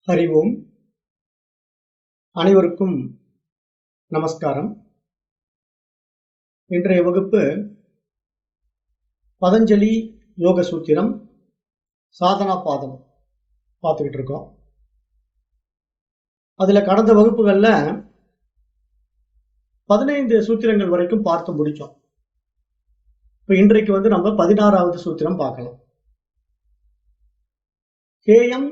ஹரி ஓம். அனைவருக்கும் நமஸ்காரம். இன்றைய வகுப்பு பதஞ்சலி யோக சூத்திரம் சாதனா பாதம் பார்த்துக்கிட்டு இருக்கோம். அதுல கடந்த வகுப்புகள்ல 15 சூத்திரங்கள் வரைக்கும் பார்த்து முடிச்சோம். இப்ப இன்றைக்கு நம்ம 16வது சூத்திரம் பார்க்கலாம். கேயம்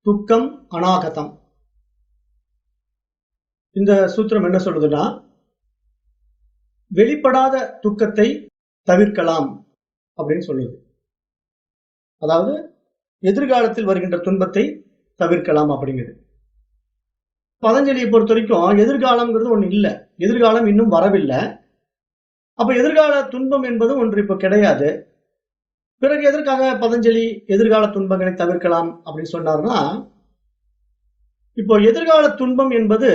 துக்கம் அநாகதம். இந்த சூத்திரம் என்ன சொல்லுதுன்னா, வெளிப்படாத துக்கத்தை தவிர்க்கலாம் அப்படின்னு சொல்லுது. அதாவது எதிர்காலத்தில் வருகின்ற துன்பத்தை தவிர்க்கலாம் அப்படிங்கிறது. பதஞ்சலியை பொறுத்த வரைக்கும் எதிர்காலம்ங்கிறது ஒண்ணு இல்லை, எதிர்காலம் இன்னும் வரவில்லை. அப்ப எதிர்கால துன்பம் என்பது ஒன்று இப்ப கிடையாது. பிறகு எதற்காக பதஞ்சலி எதிர்கால துன்பங்களை தவிர்க்கலாம் அப்படின்னு சொன்னார்னா, இப்போ எதிர்கால துன்பம் என்பது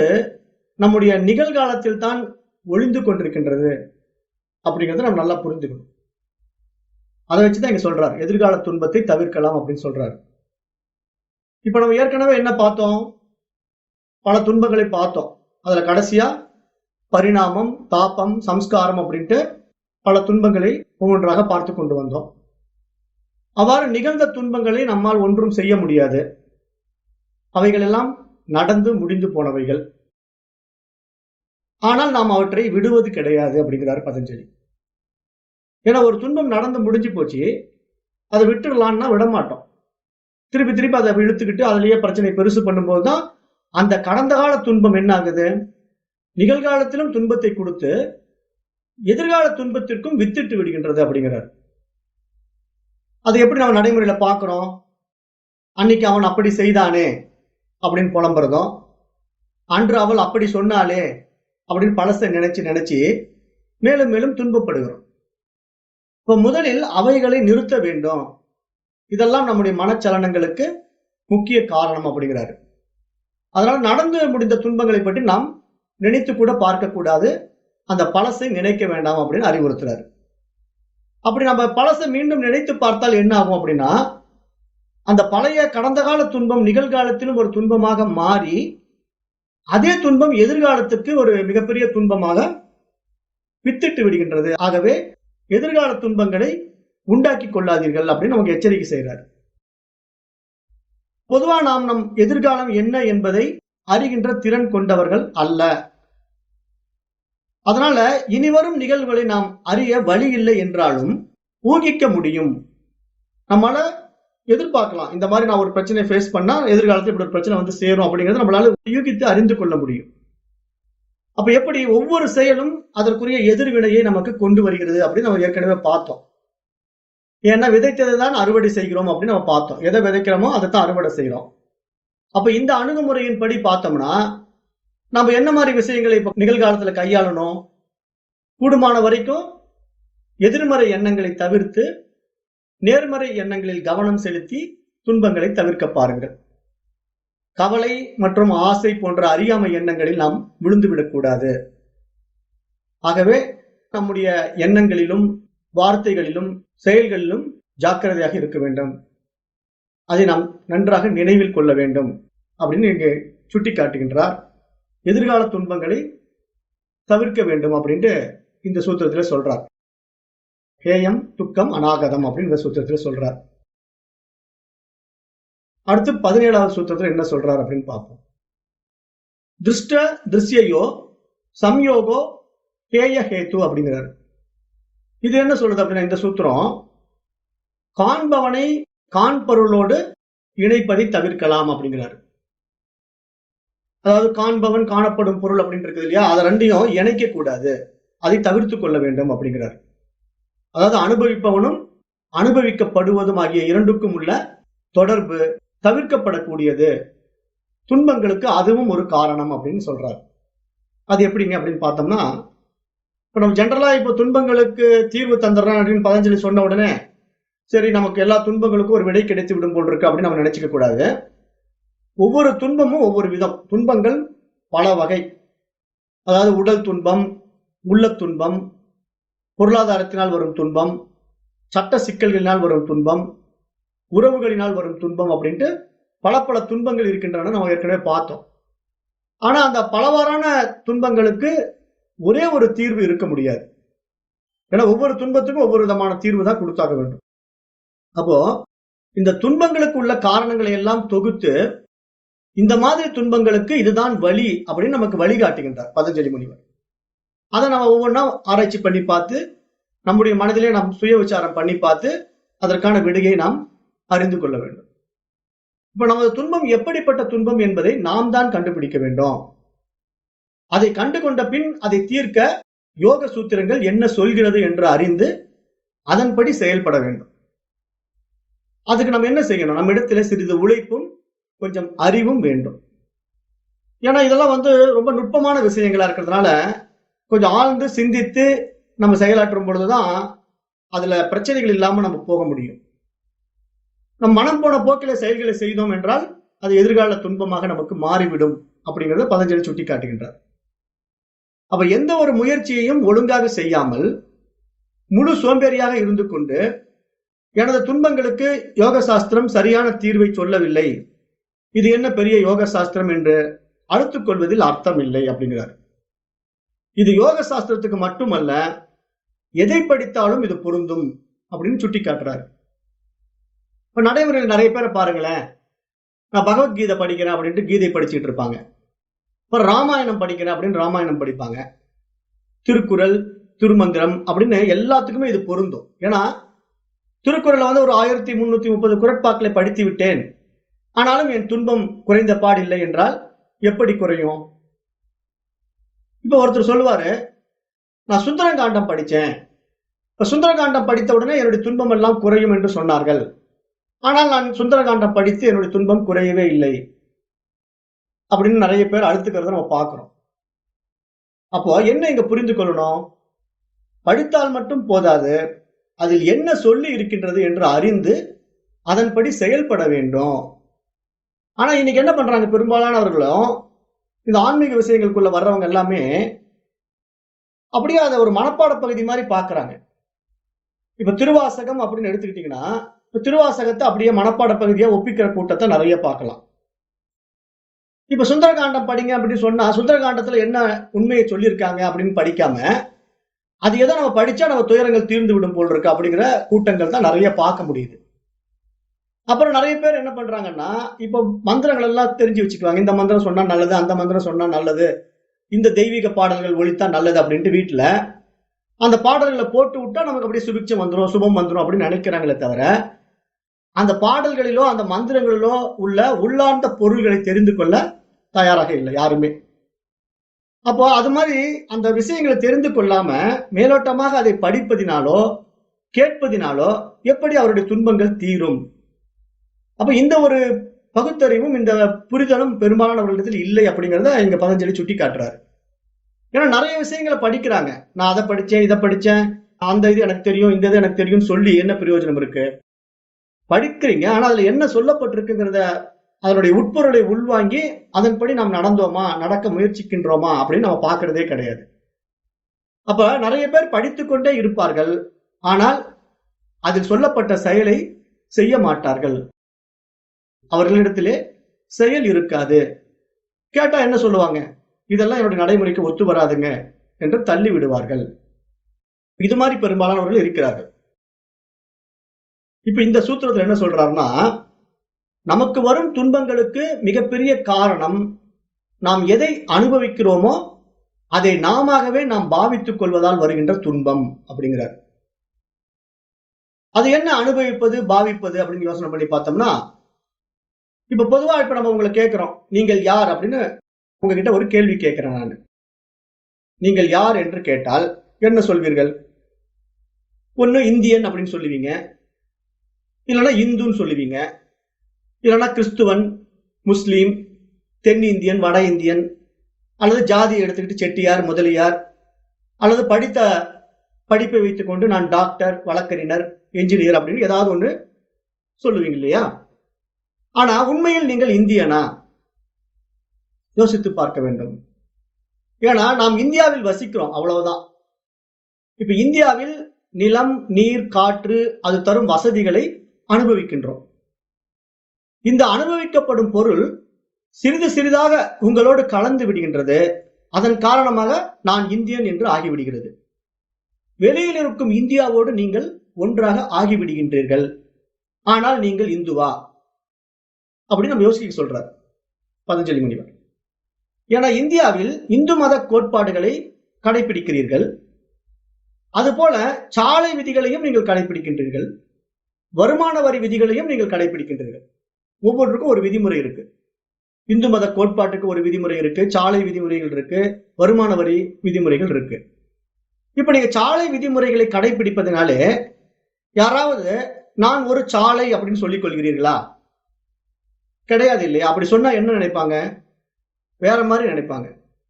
நம்முடைய நிகழ்காலத்தில் தான் ஒளிந்து கொண்டிருக்கின்றது அப்படிங்கறத நம்ம நல்லா புரிஞ்சுக்கணும். அதை வச்சுதான் இங்க சொல்றாரு எதிர்கால துன்பத்தை தவிர்க்கலாம் அப்படின்னு சொல்றாரு. இப்ப நம்ம ஏற்கனவே என்ன பார்த்தோம்? பல துன்பங்களை பார்த்தோம். அதுல கடைசியா பரிணாமம், தாபம், சம்ஸ்காரம் அப்படின்ட்டு பல துன்பங்களை ஒவ்வொன்றாக பார்த்து கொண்டு வந்தோம். அவ்வாறு நிகழ்ந்த துன்பங்களை நம்மால் ஒன்றும் செய்ய முடியாது. அவைகள் எல்லாம் நடந்து முடிந்து போனவைகள். ஆனால் நாம் அவற்றை விடுவது கிடையாது அப்படிங்கிறார் பதஞ்சலி. ஏன்னா ஒரு துன்பம் நடந்து முடிஞ்சு போச்சு, அதை விட்டுடலான்னா விடமாட்டோம். திருப்பி திருப்பி அதை இழுத்துக்கிட்டு அதுலயே பிரச்சனை பெருசு பண்ணும்போதுதான் அந்த கடந்த கால துன்பம் என்ன ஆகுது, நிகழ்காலத்திலும் துன்பத்தை கொடுத்து எதிர்கால துன்பத்திற்கும் வித்திட்டு விடுகின்றது அப்படிங்கிறார். அது எப்படி நம்ம நடைமுறையில பாக்குறோம்? அன்னைக்கு அவன் அப்படி செய்தானே அப்படின்னு புலம்புறதும், அன்று அவள் அப்படி சொன்னாலே அப்படின்னு பழசை நினைச்சு மேலும் மேலும் துன்பப்படுகிறோம். இப்ப முதலில் அவைகளை நிறுத்த வேண்டும். இதெல்லாம் நம்முடைய மனச்சலனங்களுக்கு முக்கிய காரணம் அப்படிங்கிறாரு. அதனால நடந்து முடிந்த துன்பங்களை பற்றி நாம் நினைத்து கூட பார்க்க கூடாது, அந்த பழசை நினைக்க வேண்டாம் அப்படின்னு அறிவுறுத்துறாரு. அப்படி நம்ம பழசை மீண்டும் நினைத்து பார்த்தால் என்ன ஆகும் அப்படின்னா, அந்த பழைய கடந்த கால துன்பம் நிகழ்காலத்திலும் ஒரு துன்பமாக மாறி அதே துன்பம் எதிர்காலத்துக்கு ஒரு மிகப்பெரிய துன்பமாக வித்திட்டு விடுகின்றது. ஆகவே எதிர்கால துன்பங்களை உண்டாக்கி கொள்ளாதீர்கள் அப்படின்னு நமக்கு எச்சரிக்கை செய்கிறார். பொதுவா நாம் நம் எதிர்காலம் என்ன என்பதை அறிகின்ற திறன் கொண்டவர்கள் அல்ல. அதனால இனிவரும் நிகழ்வுகளை நாம் அறிய வழி இல்லை என்றாலும் ஊகிக்க முடியும். நம்மளால எதிர்பார்க்கலாம், இந்த மாதிரி நான் ஒரு பிரச்சனை ஃபேஸ் பண்ணா எதிர்காலத்தில் இப்படி ஒரு பிரச்சனை வந்து சேரும் அப்படிங்கறத நம்மளால யூகித்து அறிந்து கொள்ள முடியும். அப்ப எப்படி ஒவ்வொரு செயலும் அதற்குரிய எதிர்வினையை நமக்கு கொண்டு வருகிறது அப்படின்னு நம்ம ஏற்கனவே பார்த்தோம். ஏன்னா விதைத்ததை தான் அறுவடை செய்கிறோம் அப்படின்னு நம்ம பார்த்தோம். எதை விதைக்கிறோமோ அதை தான் அறுவடை செய்யறோம். அப்ப இந்த அணுகுமுறையின் படி பார்த்தோம்னா நம்ம என்ன மாதிரி விஷயங்களை இப்ப நிகழ்காலத்துல கையாளணும்? கூடுமான வரைக்கும் எதிர்மறை எண்ணங்களை தவிர்த்து நேர்மறை எண்ணங்களில் கவனம் செலுத்தி துன்பங்களை தவிர்க்க பாருங்கள். கவலை மற்றும் ஆசை போன்ற அறியாமை எண்ணங்களில் நாம் விழுந்துவிடக்கூடாது. ஆகவே நம்முடைய எண்ணங்களிலும் வார்த்தைகளிலும் செயல்களிலும் ஜாக்கிரதையாக இருக்க வேண்டும். அதை நாம் நன்றாக நினைவில் கொள்ள வேண்டும் அப்படின்னு இங்கே சுட்டி காட்டுகின்றார். எதிர்கால துன்பங்களை தவிர்க்க வேண்டும் அப்படின்ட்டு இந்த சூத்திரத்துல சொல்றார். கேயம் துக்கம் அநாகதம் அப்படின்னு இந்த சூத்திரத்துல சொல்றார். அடுத்து 17வது சூத்திரத்துல என்ன சொல்றார் அப்படின்னு பார்ப்போம். திருஷ்ட திருஷ்யோ சம்யோகோ கேய ஹேத்து அப்படிங்கிறார். இது என்ன சொல்றது அப்படின்னா, இந்த சூத்திரம் காண்பவனை காண்பொருளோடு இணைப்பதை தவிர்க்கலாம் அப்படிங்கிறாரு. அதாவது காண்பவன் காணப்படும் பொருள் அப்படின்னு இருக்குது இல்லையா, அதை ரெண்டையும் இணைக்க கூடாது, அதை தவிர்த்து கொள்ள வேண்டும் அப்படிங்கிறார். அதாவது அனுபவிப்பவனும் அனுபவிக்கப்படுவதும் ஆகிய இரண்டுக்கும் உள்ள தொடர்பு தவிர்க்கப்படக்கூடியது. துன்பங்களுக்கு அதுவும் ஒரு காரணம் அப்படின்னு சொல்றார். அது எப்படிங்க அப்படின்னு பார்த்தோம்னா, இப்ப நம்ம ஜென்ரலா இப்ப துன்பங்களுக்கு தீர்வு தந்துடுறோம் அப்படின்னு பதஞ்சலி சொன்ன உடனே சரி நமக்கு எல்லா துன்பங்களுக்கும் ஒரு விடை கிடைத்து விடும் போல் இருக்கு அப்படின்னு நம்ம நினைச்சுக்க கூடாது. ஒவ்வொரு துன்பமும் ஒவ்வொரு விதம். துன்பங்கள் பல வகை. அதாவது உடல் துன்பம், உள்ள துன்பம், பொருளாதாரத்தினால் வரும் துன்பம், சட்ட சிக்கல்களினால் வரும் துன்பம், உறவுகளினால் வரும் துன்பம் அப்படின்ட்டு பல பல துன்பங்கள் இருக்கின்றன நம்ம ஏற்கனவே பார்த்தோம். ஆனா அந்த பலவாறான துன்பங்களுக்கு ஒரே ஒரு தீர்வு இருக்க முடியாது. ஏன்னா ஒவ்வொரு துன்பத்துக்கும் ஒவ்வொரு விதமான தீர்வு தான் கொடுத்தாக வேண்டும். அப்போ இந்த துன்பங்களுக்கு உள்ள காரணங்களை எல்லாம் தொகுத்து இந்த மாதிரி துன்பங்களுக்கு இதுதான் வழி அப்படின்னு நமக்கு வழிகாட்டுகின்றார் பதஞ்சலி முனிவர். அதை நம்ம ஒவ்வொன்றா ஆராய்ச்சி பண்ணி பார்த்து நம்முடைய மனதிலே நாம் சுய விசாரம் பண்ணி பார்த்து அதற்கான விடையை நாம் அறிந்து கொள்ள வேண்டும். இப்ப நமது துன்பம் எப்படிப்பட்ட துன்பம் என்பதை நாம் தான் கண்டுபிடிக்க வேண்டும். அதை கண்டு கொண்ட பின் அதை தீர்க்க யோக சூத்திரங்கள் என்ன சொல்கிறது என்று அறிந்து அதன்படி செயல்பட வேண்டும். அதுக்கு நம்ம என்ன செய்யணும்? நம்ம இடத்துல சிறிது உழைப்பும் கொஞ்சம் அறிவும் வேண்டும். ஏன்னா இதெல்லாம் ரொம்ப நுட்பமான விஷயங்களா இருக்கிறதுனால கொஞ்சம் ஆழ்ந்து சிந்தித்து நம்ம செயலாற்றும் பொழுதுதான் அதுல பிரச்சனைகள் இல்லாம நம்ம போக முடியும். நம் மனம் போன போக்கில செயல்களை செய்தோம் என்றால் அது எதிர்கால துன்பமாக நமக்கு மாறிவிடும் அப்படிங்கறத பதஞ்சலி சுட்டி காட்டுகின்றார். அப்ப எந்த ஒரு முயற்சியையும் ஒழுங்காக செய்யாமல் முழு சோம்பேறியாக இருந்து கொண்டு எனது துன்பங்களுக்கு யோக சாஸ்திரம் சரியான தீர்வை சொல்லவில்லை, இது என்ன பெரிய யோக சாஸ்திரம் என்று அழுத்துக் கொள்வதில் அர்த்தம் இல்லை அப்படிங்கிறார். இது யோக சாஸ்திரத்துக்கு மட்டுமல்ல, எதை படித்தாலும் இது பொருந்தும் அப்படின்னு சுட்டி காட்டுறாரு. இப்ப நடைமுறையில் நிறைய பேரை பாருங்களேன், நான் பகவத்கீதை படிக்கிறேன் அப்படின்ட்டு கீதை படிச்சுட்டு இருப்பாங்க. இப்ப ராமாயணம் படிக்கிறேன் அப்படின்னு ராமாயணம் படிப்பாங்க. திருக்குறள், திருமந்திரம் அப்படின்னு எல்லாத்துக்குமே இது பொருந்தும். ஏன்னா திருக்குறளை ஒரு 1330 குறட்பாக்களை படித்து விட்டேன், ஆனாலும் என் துன்பம் குறைந்த பாடில்லை என்றால் எப்படி குறையும்? இப்ப ஒருத்தர் சொல்லுவாரு, நான் சுந்தரகாண்டம் படிச்சேன், இப்ப சுந்தரகாண்டம் படித்த உடனே என்னுடைய துன்பம் எல்லாம் குறையும் என்று சொன்னார்கள், ஆனால் நான் சுந்தரகாண்டம் படித்து என்னுடைய துன்பம் குறையவே இல்லை அப்படின்னு நிறைய பேர் அழுத்துக்கிறத நம்ம பார்க்கிறோம். அப்போ என்ன இங்க புரிந்து கொள்ளணும்? படித்தால் மட்டும் போதாது, அதில் என்ன சொல்லி இருக்கின்றது என்று அறிந்து அதன்படி செயல்பட வேண்டும். ஆனா இன்னைக்கு என்ன பண்றாங்க, பெரும்பாலானவர்களும் இந்த ஆன்மீக விஷயங்களுக்குள்ள வர்றவங்க எல்லாமே அப்படியே அதை ஒரு மனப்பாட பகுதி மாதிரி பாக்குறாங்க. இப்ப திருவாசகம் அப்படின்னு எடுத்துக்கிட்டீங்கன்னா, திருவாசகத்தை அப்படியே மனப்பாட பகுதியா ஒப்பிக்கிற கூட்டத்தை நிறைய பார்க்கலாம். இப்ப சுந்தரகாண்டம் படிங்க அப்படின்னு சொன்னா, சுந்தரகாண்டத்துல என்ன உண்மையை சொல்லியிருக்காங்க அப்படின்னு படிக்காம, அது எதை நம்ம படிச்சா நம்ம துயரங்கள் தீர்ந்து விடும் போல் இருக்கு அப்படிங்கிற கூட்டங்கள் தான் நிறைய பார்க்க முடியுது. அப்புறம் நிறைய பேர் என்ன பண்றாங்கன்னா, இப்ப மந்திரங்கள் எல்லாம் தெரிஞ்சு வச்சுக்குவாங்க. இந்த மந்திரம் சொன்னா நல்லது, அந்த மந்திரம் சொன்னா நல்லது, இந்த தெய்வீக பாடல்கள் ஒழித்தா நல்லது அப்படின்ட்டு வீட்டுல அந்த பாடல்களை போட்டு விட்டா நமக்கு அப்படியே சுபிட்சம் வந்துடும், சுபம் வந்துடும் அப்படின்னு நினைக்கிறாங்களே தவிர, அந்த பாடல்களிலோ அந்த மந்திரங்களிலோ உள்ள உள்ளார்ந்த பொருள்களை தெரிந்து கொள்ள தயாராக இல்லை யாருமே. அப்போ அது மாதிரி அந்த விஷயங்களை தெரிந்து கொள்ளாம மேலோட்டமாக அதை படிப்பதினாலோ கேட்பதினாலோ எப்படி அவருடைய துன்பங்கள் தீரும்? அப்ப இந்த ஒரு பகுத்தறிவும் இந்த புரிதலும் பெரும்பாலானவர்களிடத்தில் இல்லை அப்படிங்கிறத இங்க பதஞ்சலி சுட்டி காட்டுறாரு. ஏன்னா நிறைய விஷயங்களை படிக்கிறாங்க, நான் அதை படிச்சேன், இதை படிச்சேன், அந்த இது எனக்கு தெரியும், இந்த இது எனக்கு தெரியும் சொல்லி என்ன பிரயோஜனம் இருக்கு? படிக்கிறீங்க, ஆனா அதுல என்ன சொல்லப்பட்டிருக்குங்கிறத அதனுடைய உட்பொருளை உள்வாங்கி அதன்படி நாம் நடந்தோமா, நடக்க முயற்சிக்கின்றோமா அப்படின்னு நம்ம பார்க்கறதே கிடையாது. அப்ப நிறைய பேர் படித்துக்கொண்டே இருப்பார்கள், ஆனால் அதில் சொல்லப்பட்ட செயலை செய்ய மாட்டார்கள். அவர்களிடத்திலே செயல் இருக்காது. கேட்டா என்ன சொல்லுவாங்க? இதெல்லாம் என்னுடைய நடைமுறைக்கு ஒத்து வராதுங்க என்று தள்ளி விடுவார்கள். இது மாதிரி பெரும்பாலானவர்கள் இருக்கிறார்கள். இப்ப இந்த சூத்திரத்தில் என்ன சொல்றாருன்னா, நமக்கு வரும் துன்பங்களுக்கு மிகப்பெரிய காரணம் நாம் எதை அனுபவிக்கிறோமோ அதை நாமவே நாம் பாவித்துக் கொள்வதால் வருகின்ற துன்பம் அப்படிங்கிறார். அது என்ன அனுபவிப்பது, பாவிப்பது அப்படின்னு யோசனை பண்ணி பார்த்தோம்னா, இப்ப பொதுவா இப்ப நம்ம உங்களை கேட்கிறோம், நீங்கள் யார் அப்படின்னு உங்ககிட்ட ஒரு கேள்வி கேட்கிறேன் நான். நீங்கள் யார் என்று கேட்டால் என்ன சொல்வீர்கள்? ஒண்ணு இந்தியன் அப்படின்னு சொல்லுவீங்க, இல்லைன்னா இந்துன்னு சொல்லுவீங்க, இல்லைன்னா கிறிஸ்துவன், முஸ்லீம், தென்னிந்தியன், வட இந்தியன், அல்லது ஜாதியை எடுத்துக்கிட்டு செட்டியார், முதலியார், அல்லது படித்த படிப்பை வைத்துக் கொண்டு நான் டாக்டர், வழக்கறிஞர், என்ஜினியர் அப்படின்னு ஏதாவது ஒண்ணு சொல்லுவீங்க இல்லையா? ஆனா உண்மையில் நீங்கள் இந்தியனா? யோசித்து பார்க்க வேண்டும். ஏன்னா நாம் இந்தியாவில் வசிக்கிறோம், அவ்வளவுதான். இப்ப இந்தியாவில் நிலம், நீர், காற்று அது தரும் வசதிகளை அனுபவிக்கின்றோம். இந்த அனுபவிக்கப்படும் பொருள் சிறிது சிறிதாக உங்களோடு கலந்து விடுகின்றது. அதன் காரணமாக நான் இந்தியன் என்று ஆகிவிடுகிறது. வெளியில் இருக்கும் இந்தியாவோடு நீங்கள் ஒன்றாக ஆகிவிடுகின்றீர்கள். ஆனால் நீங்கள் இந்துவா அப்படின்னு நம்ம யோசிக்க சொல்றார் பதஞ்சலி முனிவர். ஏன்னா இந்தியாவில் இந்து மத கோட்பாடுகளை கடைபிடிக்கிறீர்கள். அதுபோல சாலை விதிகளையும் நீங்கள் கடைபிடிக்கின்றீர்கள். வருமான வரி விதிகளையும் நீங்கள் கடைபிடிக்கின்றீர்கள். ஒவ்வொன்றுக்கும் ஒரு விதிமுறை இருக்கு. இந்து மத கோட்பாட்டுக்கு ஒரு விதிமுறை இருக்கு, சாலை விதிமுறைகள் இருக்கு, வருமான வரி விதிமுறைகள் இருக்கு. இப்ப நீங்க சாலை விதிமுறைகளை கடைபிடிப்பதனாலே யாராவது நான் ஒரு சாலை அப்படின்னு சொல்லிக் கொள்கிறீர்களா? கிடையாது இல்லையா? அப்படி சொன்னா என்ன நினைப்பாங்க? வேற மாதிரி நினைப்பாங்க.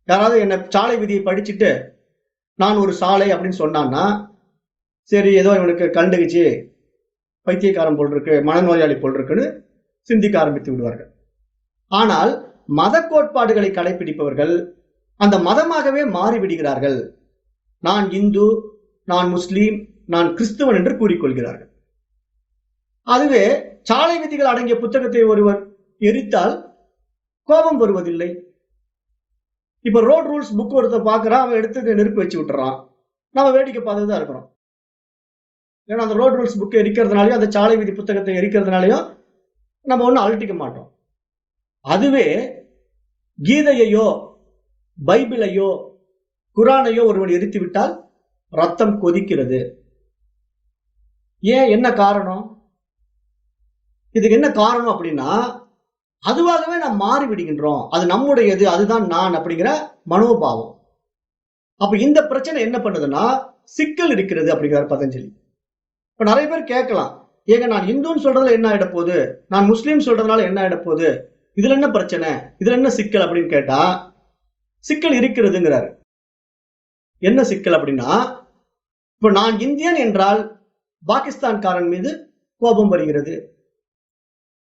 யாராவது என்ன சாலை விதியை படிச்சுட்டு நான் ஒரு சாலை அப்படின்னு சொன்னான்னா, சரி ஏதோ இவனுக்கு கண்டுகிச்சு, பைத்தியக்காரன் போல் இருக்கு, மனநோயாளி போல் இருக்குன்னு சிந்திக்க ஆரம்பித்து விடுவார்கள். ஆனால் மத கோட்பாடுகளை கடைபிடிப்பவர்கள் அந்த மதமாகவே மாறிவிடுகிறார்கள். நான் இந்து, நான் முஸ்லீம், நான் கிறிஸ்துவன் என்று கூறிக்கொள்கிறார்கள். அதுவே சாலை விதிகள் அடங்கிய புத்தகத்தை ஒருவர் எரித்தால் கோபம் வருவதில்லை. இப்ப ரோட் ரூல்ஸ் புக் ஒருத்தர் பாக்குறான், அவன் எடுத்து நெருப்பு வச்சு விட்டுறான், நம்ம வேடிக்கை பார்த்துதான் இருக்கிறோம். ஏன்னா அந்த ரோட் ரூல்ஸ் புக்கை எரிக்கிறதுனாலயும் அந்த சாலை விதி புத்தகத்தை எரிக்கிறதுனாலயும் நம்ம ஒன்னும் அழட்டிக்க மாட்டோம். அதுவே கீதையையோ பைபிளையோ குரானையோ ஒருவன் எரித்து விட்டால் ரத்தம் கொதிக்கிறது. ஏன்? என்ன காரணம்? இதுக்கு என்ன காரணம் அப்படின்னா, அதுவாகவே நாம் மாறி விடுகின்றோம். அது நம்முடையது, அதுதான் நான் அப்படிங்கிற மனோபாவம். அப்ப இந்த பிரச்சனை என்ன பண்ணுதுன்னா சிக்கல் இருக்கிறது அப்படிங்கிறார் பதஞ்சலி. இப்ப நிறைய பேர் கேட்கலாம், ஏங்க நான் இந்துன்னு சொல்றதுல என்ன ஆயிட போகுது, நான் முஸ்லீம் சொல்றதுனால என்ன ஆயிட போகுது, இதுல என்ன பிரச்சனை, இதுல என்ன சிக்கல் அப்படின்னு கேட்டா, சிக்கல் இருக்கிறதுங்கிறாரு. என்ன சிக்கல் அப்படின்னா, இப்ப நான் இந்தியன் என்றால் பாகிஸ்தான்காரன் மீது கோபம் வருகிறது.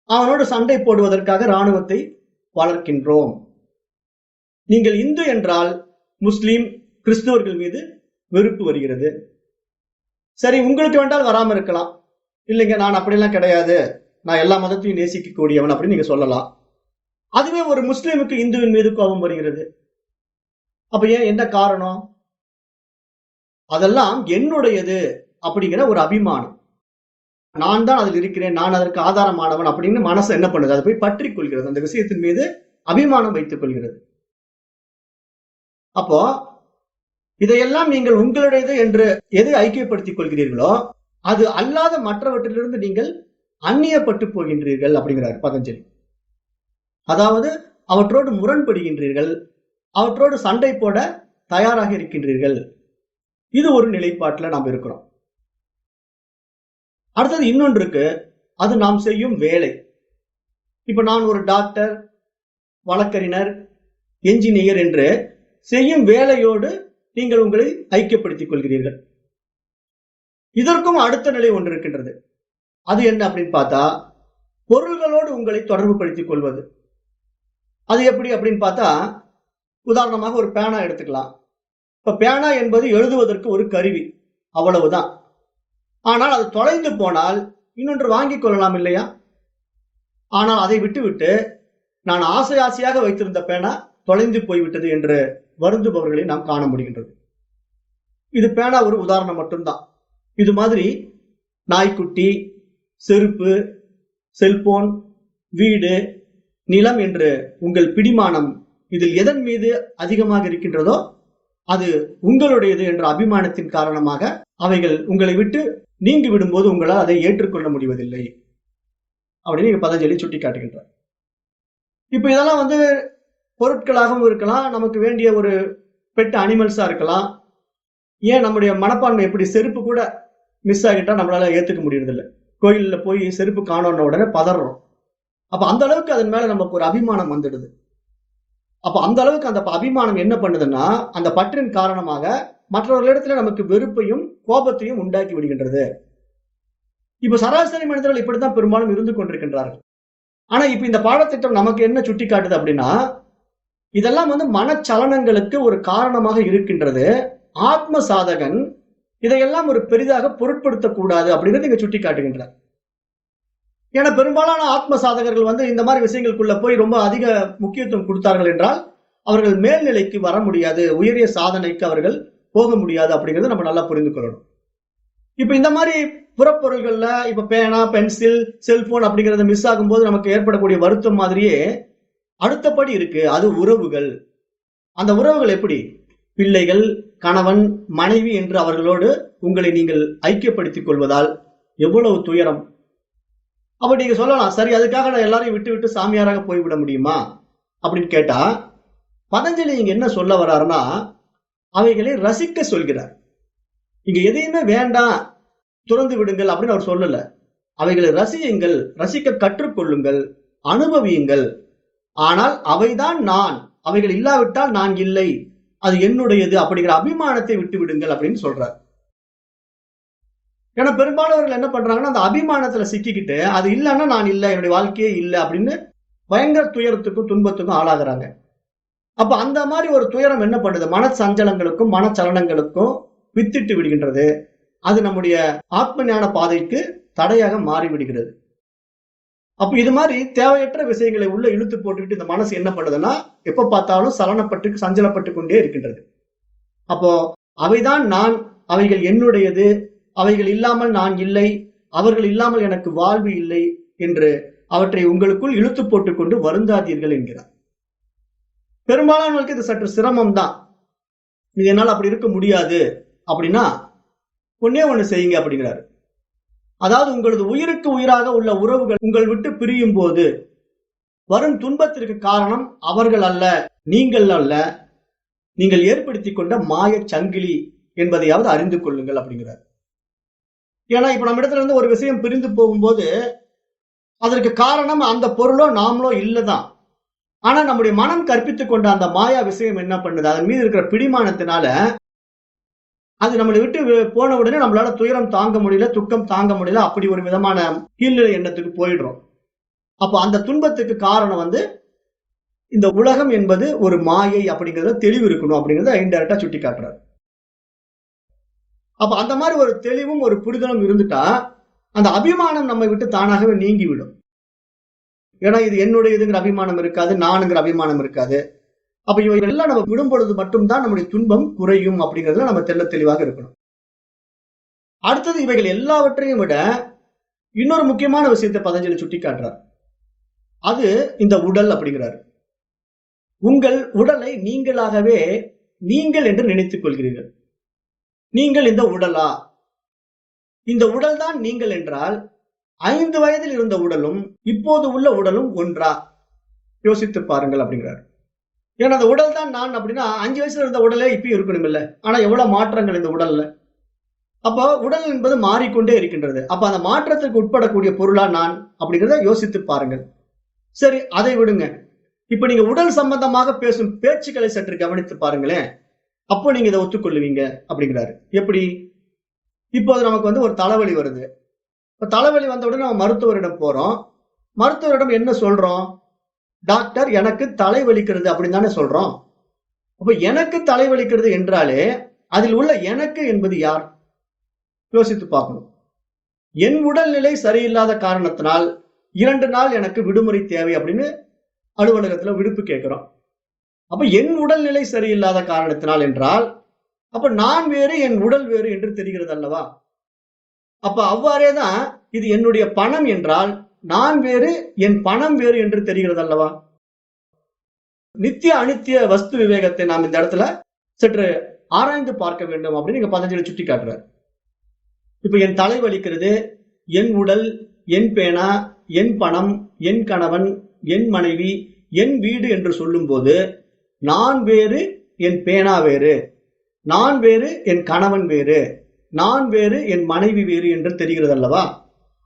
அவனோடு சண்டை போடுவதற்காக ராணுவத்தை வளர்க்கின்றோம். நீங்கள் இந்து என்றால் முஸ்லீம் கிறிஸ்தவர்கள் மீது வெறுப்பு வருகிறது. சரி, உங்களுக்கு வேண்டால் வராம இருக்கலாம். இல்லைங்க நான் அப்படியெல்லாம் கிடையாது, நான் எல்லா மதத்தையும் நேசிக்க கூடியவன் அப்படின்னு நீங்க சொல்லலாம். அதுவே ஒரு முஸ்லீமுக்கு இந்துவின் மீது கோபம் வருகிறது. அப்ப ஏன்? என்ன காரணம்? அதெல்லாம் என்னுடையது அப்படிங்கிற ஒரு அபிமானம். நான் தான் அதில் இருக்கிறேன், நான் அதற்கு ஆதாரமானவன் அப்படின்னு மனசு என்ன பண்ணுது? அதை போய் பற்றி கொள்கிறது, அந்த விஷயத்தின் மீது அபிமானம் வைத்துக் கொள்கிறது. அப்போ இதையெல்லாம் நீங்கள் உங்களுடையது என்று எதை ஐக்கியப்படுத்திக் கொள்கிறீர்களோ அது அல்லாத மற்றவற்றிலிருந்து நீங்கள் அந்நியப்பட்டு போகின்றீர்கள் அப்படிங்கிறார் பதஞ்சலி. அதாவது அவற்றோடு முரண்படுகின்றீர்கள், அவற்றோடு சண்டை போட தயாராக இருக்கின்றீர்கள். இது ஒரு நிலைப்பாட்டுல நாம் இருக்கிறோம். அடுத்தது இன்னொன்று இருக்கு, அது நாம் செய்யும் வேலை. இப்ப நான் ஒரு டாக்டர், வழக்கறிஞர், என்ஜினியர் என்று செய்யும் வேலையோடு நீங்கள் உங்களை ஐக்கியப்படுத்திக் கொள்கிறீர்கள். இதற்கும் அடுத்த நிலை ஒன்று இருக்கின்றது. அது என்ன அப்படின்னு பார்த்தா, பொருள்களோடு உங்களை தொடர்பு படுத்திக் கொள்வது. அது எப்படி அப்படின்னு பார்த்தா, உதாரணமாக ஒரு பேனா எடுத்துக்கலாம். இப்ப பேனா என்பது எழுதுவதற்கு ஒரு கருவி, அவ்வளவுதான். ஆனால் அது தொலைந்து போனால் இன்னொன்று வாங்கிக் கொள்ளலாம் இல்லையா? ஆனால் அதை விட்டுவிட்டு நான் ஆசையாக வைத்திருந்த பேனா தொலைந்து போய்விட்டது என்று வருந்துபவர்களை நாம் காண முடிகின்றது. இது பேனா ஒரு உதாரணம் மட்டும்தான். இது மாதிரி நாய்க்குட்டி, செருப்பு, செல்போன், வீடு, நிலம் என்று உங்கள் பிடிமானம் இதில் எதன் மீது அதிகமாக இருக்கின்றதோ அது உங்களுடையது என்ற அபிமானத்தின் காரணமாக அவைகள் உங்களை விட்டு நீங்கி விடும்போது உங்களால் அதை ஏற்றுக்கொள்ள முடிவதில்லை அப்படின்னு பதஞ்சலி சுட்டி காட்டுகின்றார். இப்ப இதெல்லாம் பொருட்களாகவும் இருக்கலாம், நமக்கு வேண்டிய ஒரு பெட் அனிமல்ஸா இருக்கலாம். ஏன் நம்முடைய மனப்பான்மை எப்படி, செருப்பு கூட மிஸ் ஆகிட்டா நம்மளால ஏத்துக்க முடியறதில்லை. கோயில்ல போய் செருப்பு காணோன்ன உடனே பதறோம். அப்ப அந்த அளவுக்கு அதன் மேல நமக்கு ஒரு அபிமானம் வந்துடுது. அப்ப அந்த அளவுக்கு அந்த அபிமானம் என்ன பண்ணுதுன்னா, அந்த பற்றின் காரணமாக மற்றவர்களிடத்துல நமக்கு வெறுப்பையும் கோபத்தையும் உண்டாக்கி விடுகின்றது. இப்ப சராசரி மனிதர்கள் இப்படித்தான் பெரும்பாலும் இருந்து கொண்டிருக்கின்றார்கள். ஆனா இப்ப இந்த பாடத்திட்டம் நமக்கு என்ன சுட்டி காட்டுது அப்படின்னா, இதெல்லாம் மனச்சலனங்களுக்கு ஒரு காரணமாக இருக்கின்றது. ஆத்ம சாதகன் இதையெல்லாம் ஒரு பெரிதாக பொருட்படுத்தக்கூடாது அப்படிங்கிறது இங்க சுட்டி காட்டுகின்றார். ஏன்னா பெரும்பாலான ஆத்ம சாதகர்கள் இந்த மாதிரி விஷயங்களுக்குள்ள போய் ரொம்ப அதிக முக்கியத்துவம் கொடுத்தார்கள் என்றால் அவர்கள் மேல்நிலைக்கு வர முடியாது, உயரிய சாதனைக்கு அவர்கள் போக முடியாது அப்படிங்கறத நம்ம நல்லா புரிந்து கொள்ளணும். இப்ப இந்த மாதிரி புறப்பொருள்கள்ல இப்ப பேனா, பென்சில், செல்போன் அப்படிங்கறது மிஸ் ஆகும்போது நமக்கு ஏற்படக்கூடிய வருத்தம் மாதிரியே அடுத்தபடி இருக்கு, அது உறவுகள். அந்த உறவுகள் எப்படி? பிள்ளைகள், கணவன், மனைவி என்று அவர்களோடு உங்களை நீங்கள் ஐக்கியப்படுத்திக் கொள்வதால் எவ்வளவு துயரம். அப்ப நீங்க சொல்லலாம், சரி அதுக்காக நான் எல்லாரையும் விட்டு விட்டு சாமியாராக போய்விட முடியுமா அப்படின்னு கேட்டா, பதஞ்சலி இங்க என்ன சொல்ல வர்றாருன்னா, அவைகளை ரசிக்க சொல்கிறார். இங்க எதையுமே வேண்டாம், துறந்து விடுங்கள் அப்படின்னு அவர் சொல்லல. அவைகளை ரசியுங்கள், ரசிக்க கற்றுக்கொள்ளுங்கள், அனுபவியுங்கள். ஆனால் அவைதான் நான், அவைகள் இல்லாவிட்டால் நான் இல்லை, அது என்னுடையது அப்படிங்கிற அபிமானத்தை விட்டு விடுங்கள் அப்படின்னு சொல்றார். ஏன்னா பெரும்பாலானவர்கள் என்ன பண்றாங்கன்னா, அந்த அபிமானத்துல சிக்கிக்கிட்டு அது இல்லைன்னா நான் இல்லை, என்னுடைய வாழ்க்கையே இல்லை அப்படின்னு பயங்கர துயரத்துக்கும் துன்பத்துக்கும் ஆளாகிறாங்க. அப்ப அந்த மாதிரி ஒரு துயரம் என்ன பண்ணுது? மனச்சஞ்சலங்களுக்கும் மனச்சலனங்களுக்கும் வித்திட்டு விடுகின்றது. அது நம்முடைய ஆத்ம ஞான பாதைக்கு தடையாக மாறிவிடுகிறது. அப்ப இது மாதிரி தேவையற்ற விஷயங்களை உள்ள இழுத்து போட்டுக்கிட்டு இந்த மனசு என்ன பண்ணுதுன்னா, எப்ப பார்த்தாலும் சலனப்பட்டு சஞ்சலப்பட்டு கொண்டே இருக்கின்றது. அப்போ அவைதான் நான், அவைகள் என்னுடையது, அவைகள் இல்லாமல் நான் இல்லை, அவர்கள் இல்லாமல் எனக்கு வாழ்வு இல்லை என்று அவற்றை உங்களுக்குள் இழுத்து போட்டுக் கொண்டு வருந்தாதீர்கள் என்கிறார். பெரும்பாலானவர்களுக்கு இது சற்று சிரமம் தான். இது என்னால் அப்படி இருக்க முடியாது அப்படின்னா ஒன்னே ஒண்ணு செய்யுங்க அப்படிங்கிறாரு. அதாவது உங்களது உயிருக்கு உயிராக உள்ள உறவுகள் உங்கள் விட்டு பிரியும் போது வரும் துன்பத்திற்கு காரணம் அவர்கள் அல்ல, நீங்கள் அல்ல, நீங்கள் ஏற்படுத்திக் கொண்ட மாய சங்கிலி என்பதையாவது அறிந்து கொள்ளுங்கள் அப்படிங்கிறார். ஏன்னா இப்ப நம்ம இடத்துல இருந்து ஒரு விஷயம் பிரிந்து போகும்போது அதற்கு காரணம் அந்த பொருளோ நாமளோ இல்லதான். ஆனா நம்முடைய மனம் கற்பித்துக் கொண்ட அந்த மாயா விஷயம் என்ன பண்ணுது? அதன் மீது இருக்கிற பிடிமானத்தினால அது நம்மளை விட்டு போன உடனே நம்மளால துயரம் தாங்க முடியல, துக்கம் தாங்க முடியல, அப்படி ஒரு விதமான கீழ்நிலை எண்ணத்துக்கு போயிடுறோம். அப்ப அந்த துன்பத்துக்கு காரணம் இந்த உலகம் என்பது ஒரு மாயை அப்படிங்கறத தெளிவு இருக்கணும் அப்படிங்கறத இன்டைரக்டா சுட்டி காட்டுறாரு. அப்ப அந்த மாதிரி ஒரு தெளிவும் ஒரு புரிதலும் இருந்துட்டா அந்த அபிமானம் நம்மை விட்டு தானாகவே நீங்கிவிடும். ஏன்னா இது என்னுடையதுங்கிற அபிமானம் இருக்காது, நானுங்கிற அபிமானம் இருக்காது. அப்ப இவைகள் எல்லாம் நம்ம விடும் பொழுது மட்டும்தான் நம்முடைய துன்பம் குறையும் அப்படிங்கறதுல நம்ம தெள்ள தெளிவாக இருக்கணும். அடுத்தது இவைகள் எல்லாவற்றையும் விட இன்னொரு முக்கியமான விஷயத்தை பதஞ்சலி சுட்டி காட்டுறார். அது இந்த உடல் அப்படிங்கிறாரு. உங்கள் உடலை நீங்களாகவே நீங்கள் என்று நினைத்துக் கொள்கிறீர்கள். நீங்கள் இந்த உடலா? இந்த உடல் தான் நீங்கள் என்றால் 5 வயதில் இருந்த உடலும் இப்போது உள்ள உடலும் ஒன்றா? யோசித்து பாருங்கள் அப்படிங்கிறார். ஏன்னா அந்த உடல் தான் நான் அப்படின்னா 5 வயசுல இருந்த உடலே இப்பயும் இருக்கணும் இல்ல? ஆனா எவ்வளவு மாற்றங்கள் இந்த உடல்ல. அப்போ உடல் என்பது மாறிக்கொண்டே இருக்கின்றது. அப்ப அந்த மாற்றத்திற்கு உட்படக்கூடிய பொருளா நான் அப்படிங்கிறத யோசித்து பாருங்கள். சரி, அதை விடுங்க. இப்ப நீங்க உடல் சம்பந்தமாக பேசும் பேச்சுக்களை சற்று கவனித்து பாருங்களேன். அப்போ நீங்க இதை ஒத்துக்கொள்ளுவீங்க அப்படிங்கிறாரு. எப்படி? இப்போது நமக்கு ஒரு தலைவலி வருது. இப்ப தலைவலி வந்த உடனே நம்ம மருத்துவரிடம் போறோம். மருத்துவரிடம் என்ன சொல்றோம்? டாக்டர் எனக்கு தலைவலிக்கிறது அப்படின்னு தானே சொல்றோம். அப்ப எனக்கு தலைவலிக்கிறது என்றாலே அதில் உள்ள எனக்கு என்பது யார்? யோசித்து பார்க்கணும். என் உடல்நிலை சரியில்லாத காரணத்தினால் 2 நாள் எனக்கு விடுமுறை தேவை அப்படின்னு அலுவலகத்துல விடுப்பு கேட்கிறோம். அப்ப என் உடல்நிலை சரியில்லாத காரணத்தினால் என்றால் அப்ப நான் வேறு என் உடல் வேறு என்று தெரிகிறது அல்லவா? அப்ப அவ்வாறேதான் இது என்னுடைய பணம் என்றால் நான் வேறு என் பணம் வேறு என்று தெரிகிறது அல்லவா? நித்திய அனித்திய வஸ்து விவேகத்தை நாம் இந்த இடத்துல சற்று ஆராய்ந்து பார்க்க வேண்டும் அப்படின்னு இங்க பதஞ்சலி சுட்டி காட்டுறார். இப்ப என் தலை வலிக்கிறது, என் உடல், என் பேனா, என் பணம், என் கணவன், என் மனைவி, என் வீடு என்று சொல்லும் போது நான் வேறு என் பேனா வேறு, நான் வேறு என் கணவன் வேறு, நான் வேறு என் மனைவி வேறு என்று தெரிகிறது அல்லவா?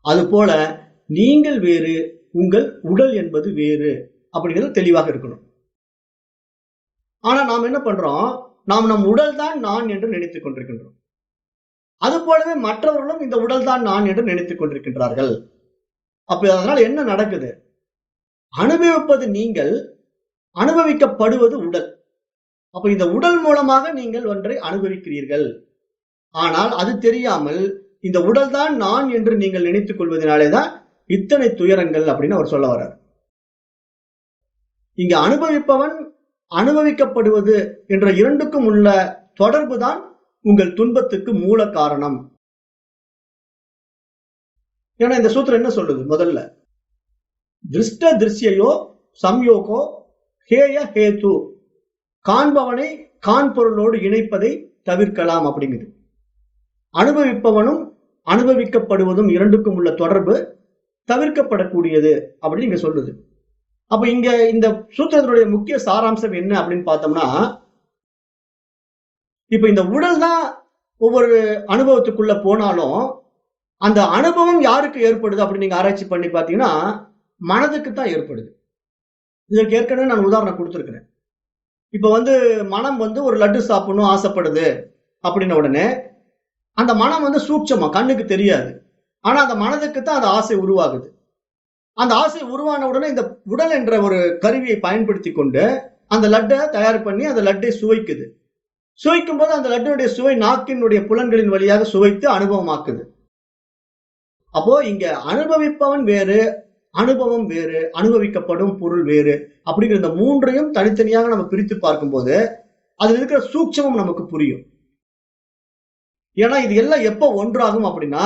அது போல நீங்கள் வேறு, உங்கள் உடல் என்பது வேறு அப்படிங்கிறது தெளிவாக இருக்கணும். ஆனா நாம் என்ன பண்றோம்? நாம் நம் உடல் தான் நான் என்று நினைத்துக் கொண்டிருக்கின்றோம். அது போலவே மற்றவர்களும் இந்த உடல் தான் நான் என்று நினைத்துக் கொண்டிருக்கின்றார்கள். அப்ப அதனால என்ன நடக்குது? அனுபவிப்பது நீங்கள், அனுபவிக்கப்படுவது உடல். அப்ப இந்த உடல் மூலமாக நீங்கள் ஒன்றை அனுபவிக்கிறீர்கள். ஆனால் அது தெரியாமல் இந்த உடல் தான் நான் என்று நீங்கள் நினைத்துக் கொள்வதனாலேதான் இத்தனை துயரங்கள் அப்படின்னு அவர் சொல்ல வர்றார். இங்க அனுபவிப்பவன் அனுபவிக்கப்படுவது என்ற இரண்டுக்கும் உள்ள தொடர்பு தான் உங்கள் துன்பத்துக்கு மூல காரணம். ஏன்னா இந்த சூத்திரம் என்ன சொல்லுது? முதல்ல திருஷ்ட திருஷ்யோ சம்யோகோ ஹேய ஹேது, காண்பவனை காண்பொருளோடு இணைப்பதை தவிர்க்கலாம் அப்படிங்குது. அனுபவிப்பவனும் அனுபவிக்கப்படுவதும் இரண்டுக்கும் உள்ள தொடர்பு தவிர்க்கப்படக்கூடியது அப்படின்னு இங்க சொல்லுது. அப்ப இங்க இந்த சூத்திரத்தினுடைய முக்கிய சாராம்சம் என்ன அப்படின்னு பார்த்தோம்னா, இப்ப இந்த உடல் தான் ஒவ்வொரு அனுபவத்துக்குள்ள போனாலும் அந்த அனுபவம் யாருக்கு ஏற்படுது அப்படின்னு நீங்க ஆராய்ச்சி பண்ணி பார்த்தீங்கன்னா மனதுக்கு தான் ஏற்படுது. இதற்கு ஏற்கனவே நான் உதாரணம் கொடுத்துருக்கிறேன். இப்ப மனம் ஒரு லட்டு சாப்பிடணும் ஆசைப்படுது அப்படின்ன உடனே அந்த மனம் சூட்சமா கண்ணுக்கு தெரியாது. ஆனா அந்த மனதுக்கு தான் அந்த ஆசை உருவாகுது. அந்த ஆசை உருவான உடனே இந்த உடல் என்ற ஒரு கருவியை பயன்படுத்தி கொண்டு அந்த லட்டை தயார் பண்ணி அந்த லட்டை சுவைக்குது. சுவைக்கும் போது அந்த லட்டினுடைய சுவை நாக்கினுடைய புலன்களின் வழியாக சுவைத்து அனுபவமாக்குது. அப்போ இங்க அனுபவிப்பவன் வேறு, அனுபவம் வேறு, அனுபவிக்கப்படும் பொருள் வேறு அப்படிங்கிற இந்த மூன்றையும் தனித்தனியாக நம்ம பிரித்து பார்க்கும்போது அதுல இருக்கிற சூட்சமம் நமக்கு புரியும். ஏன்னா இது எல்லாம் எப்ப ஒன்றாகும் அப்படின்னா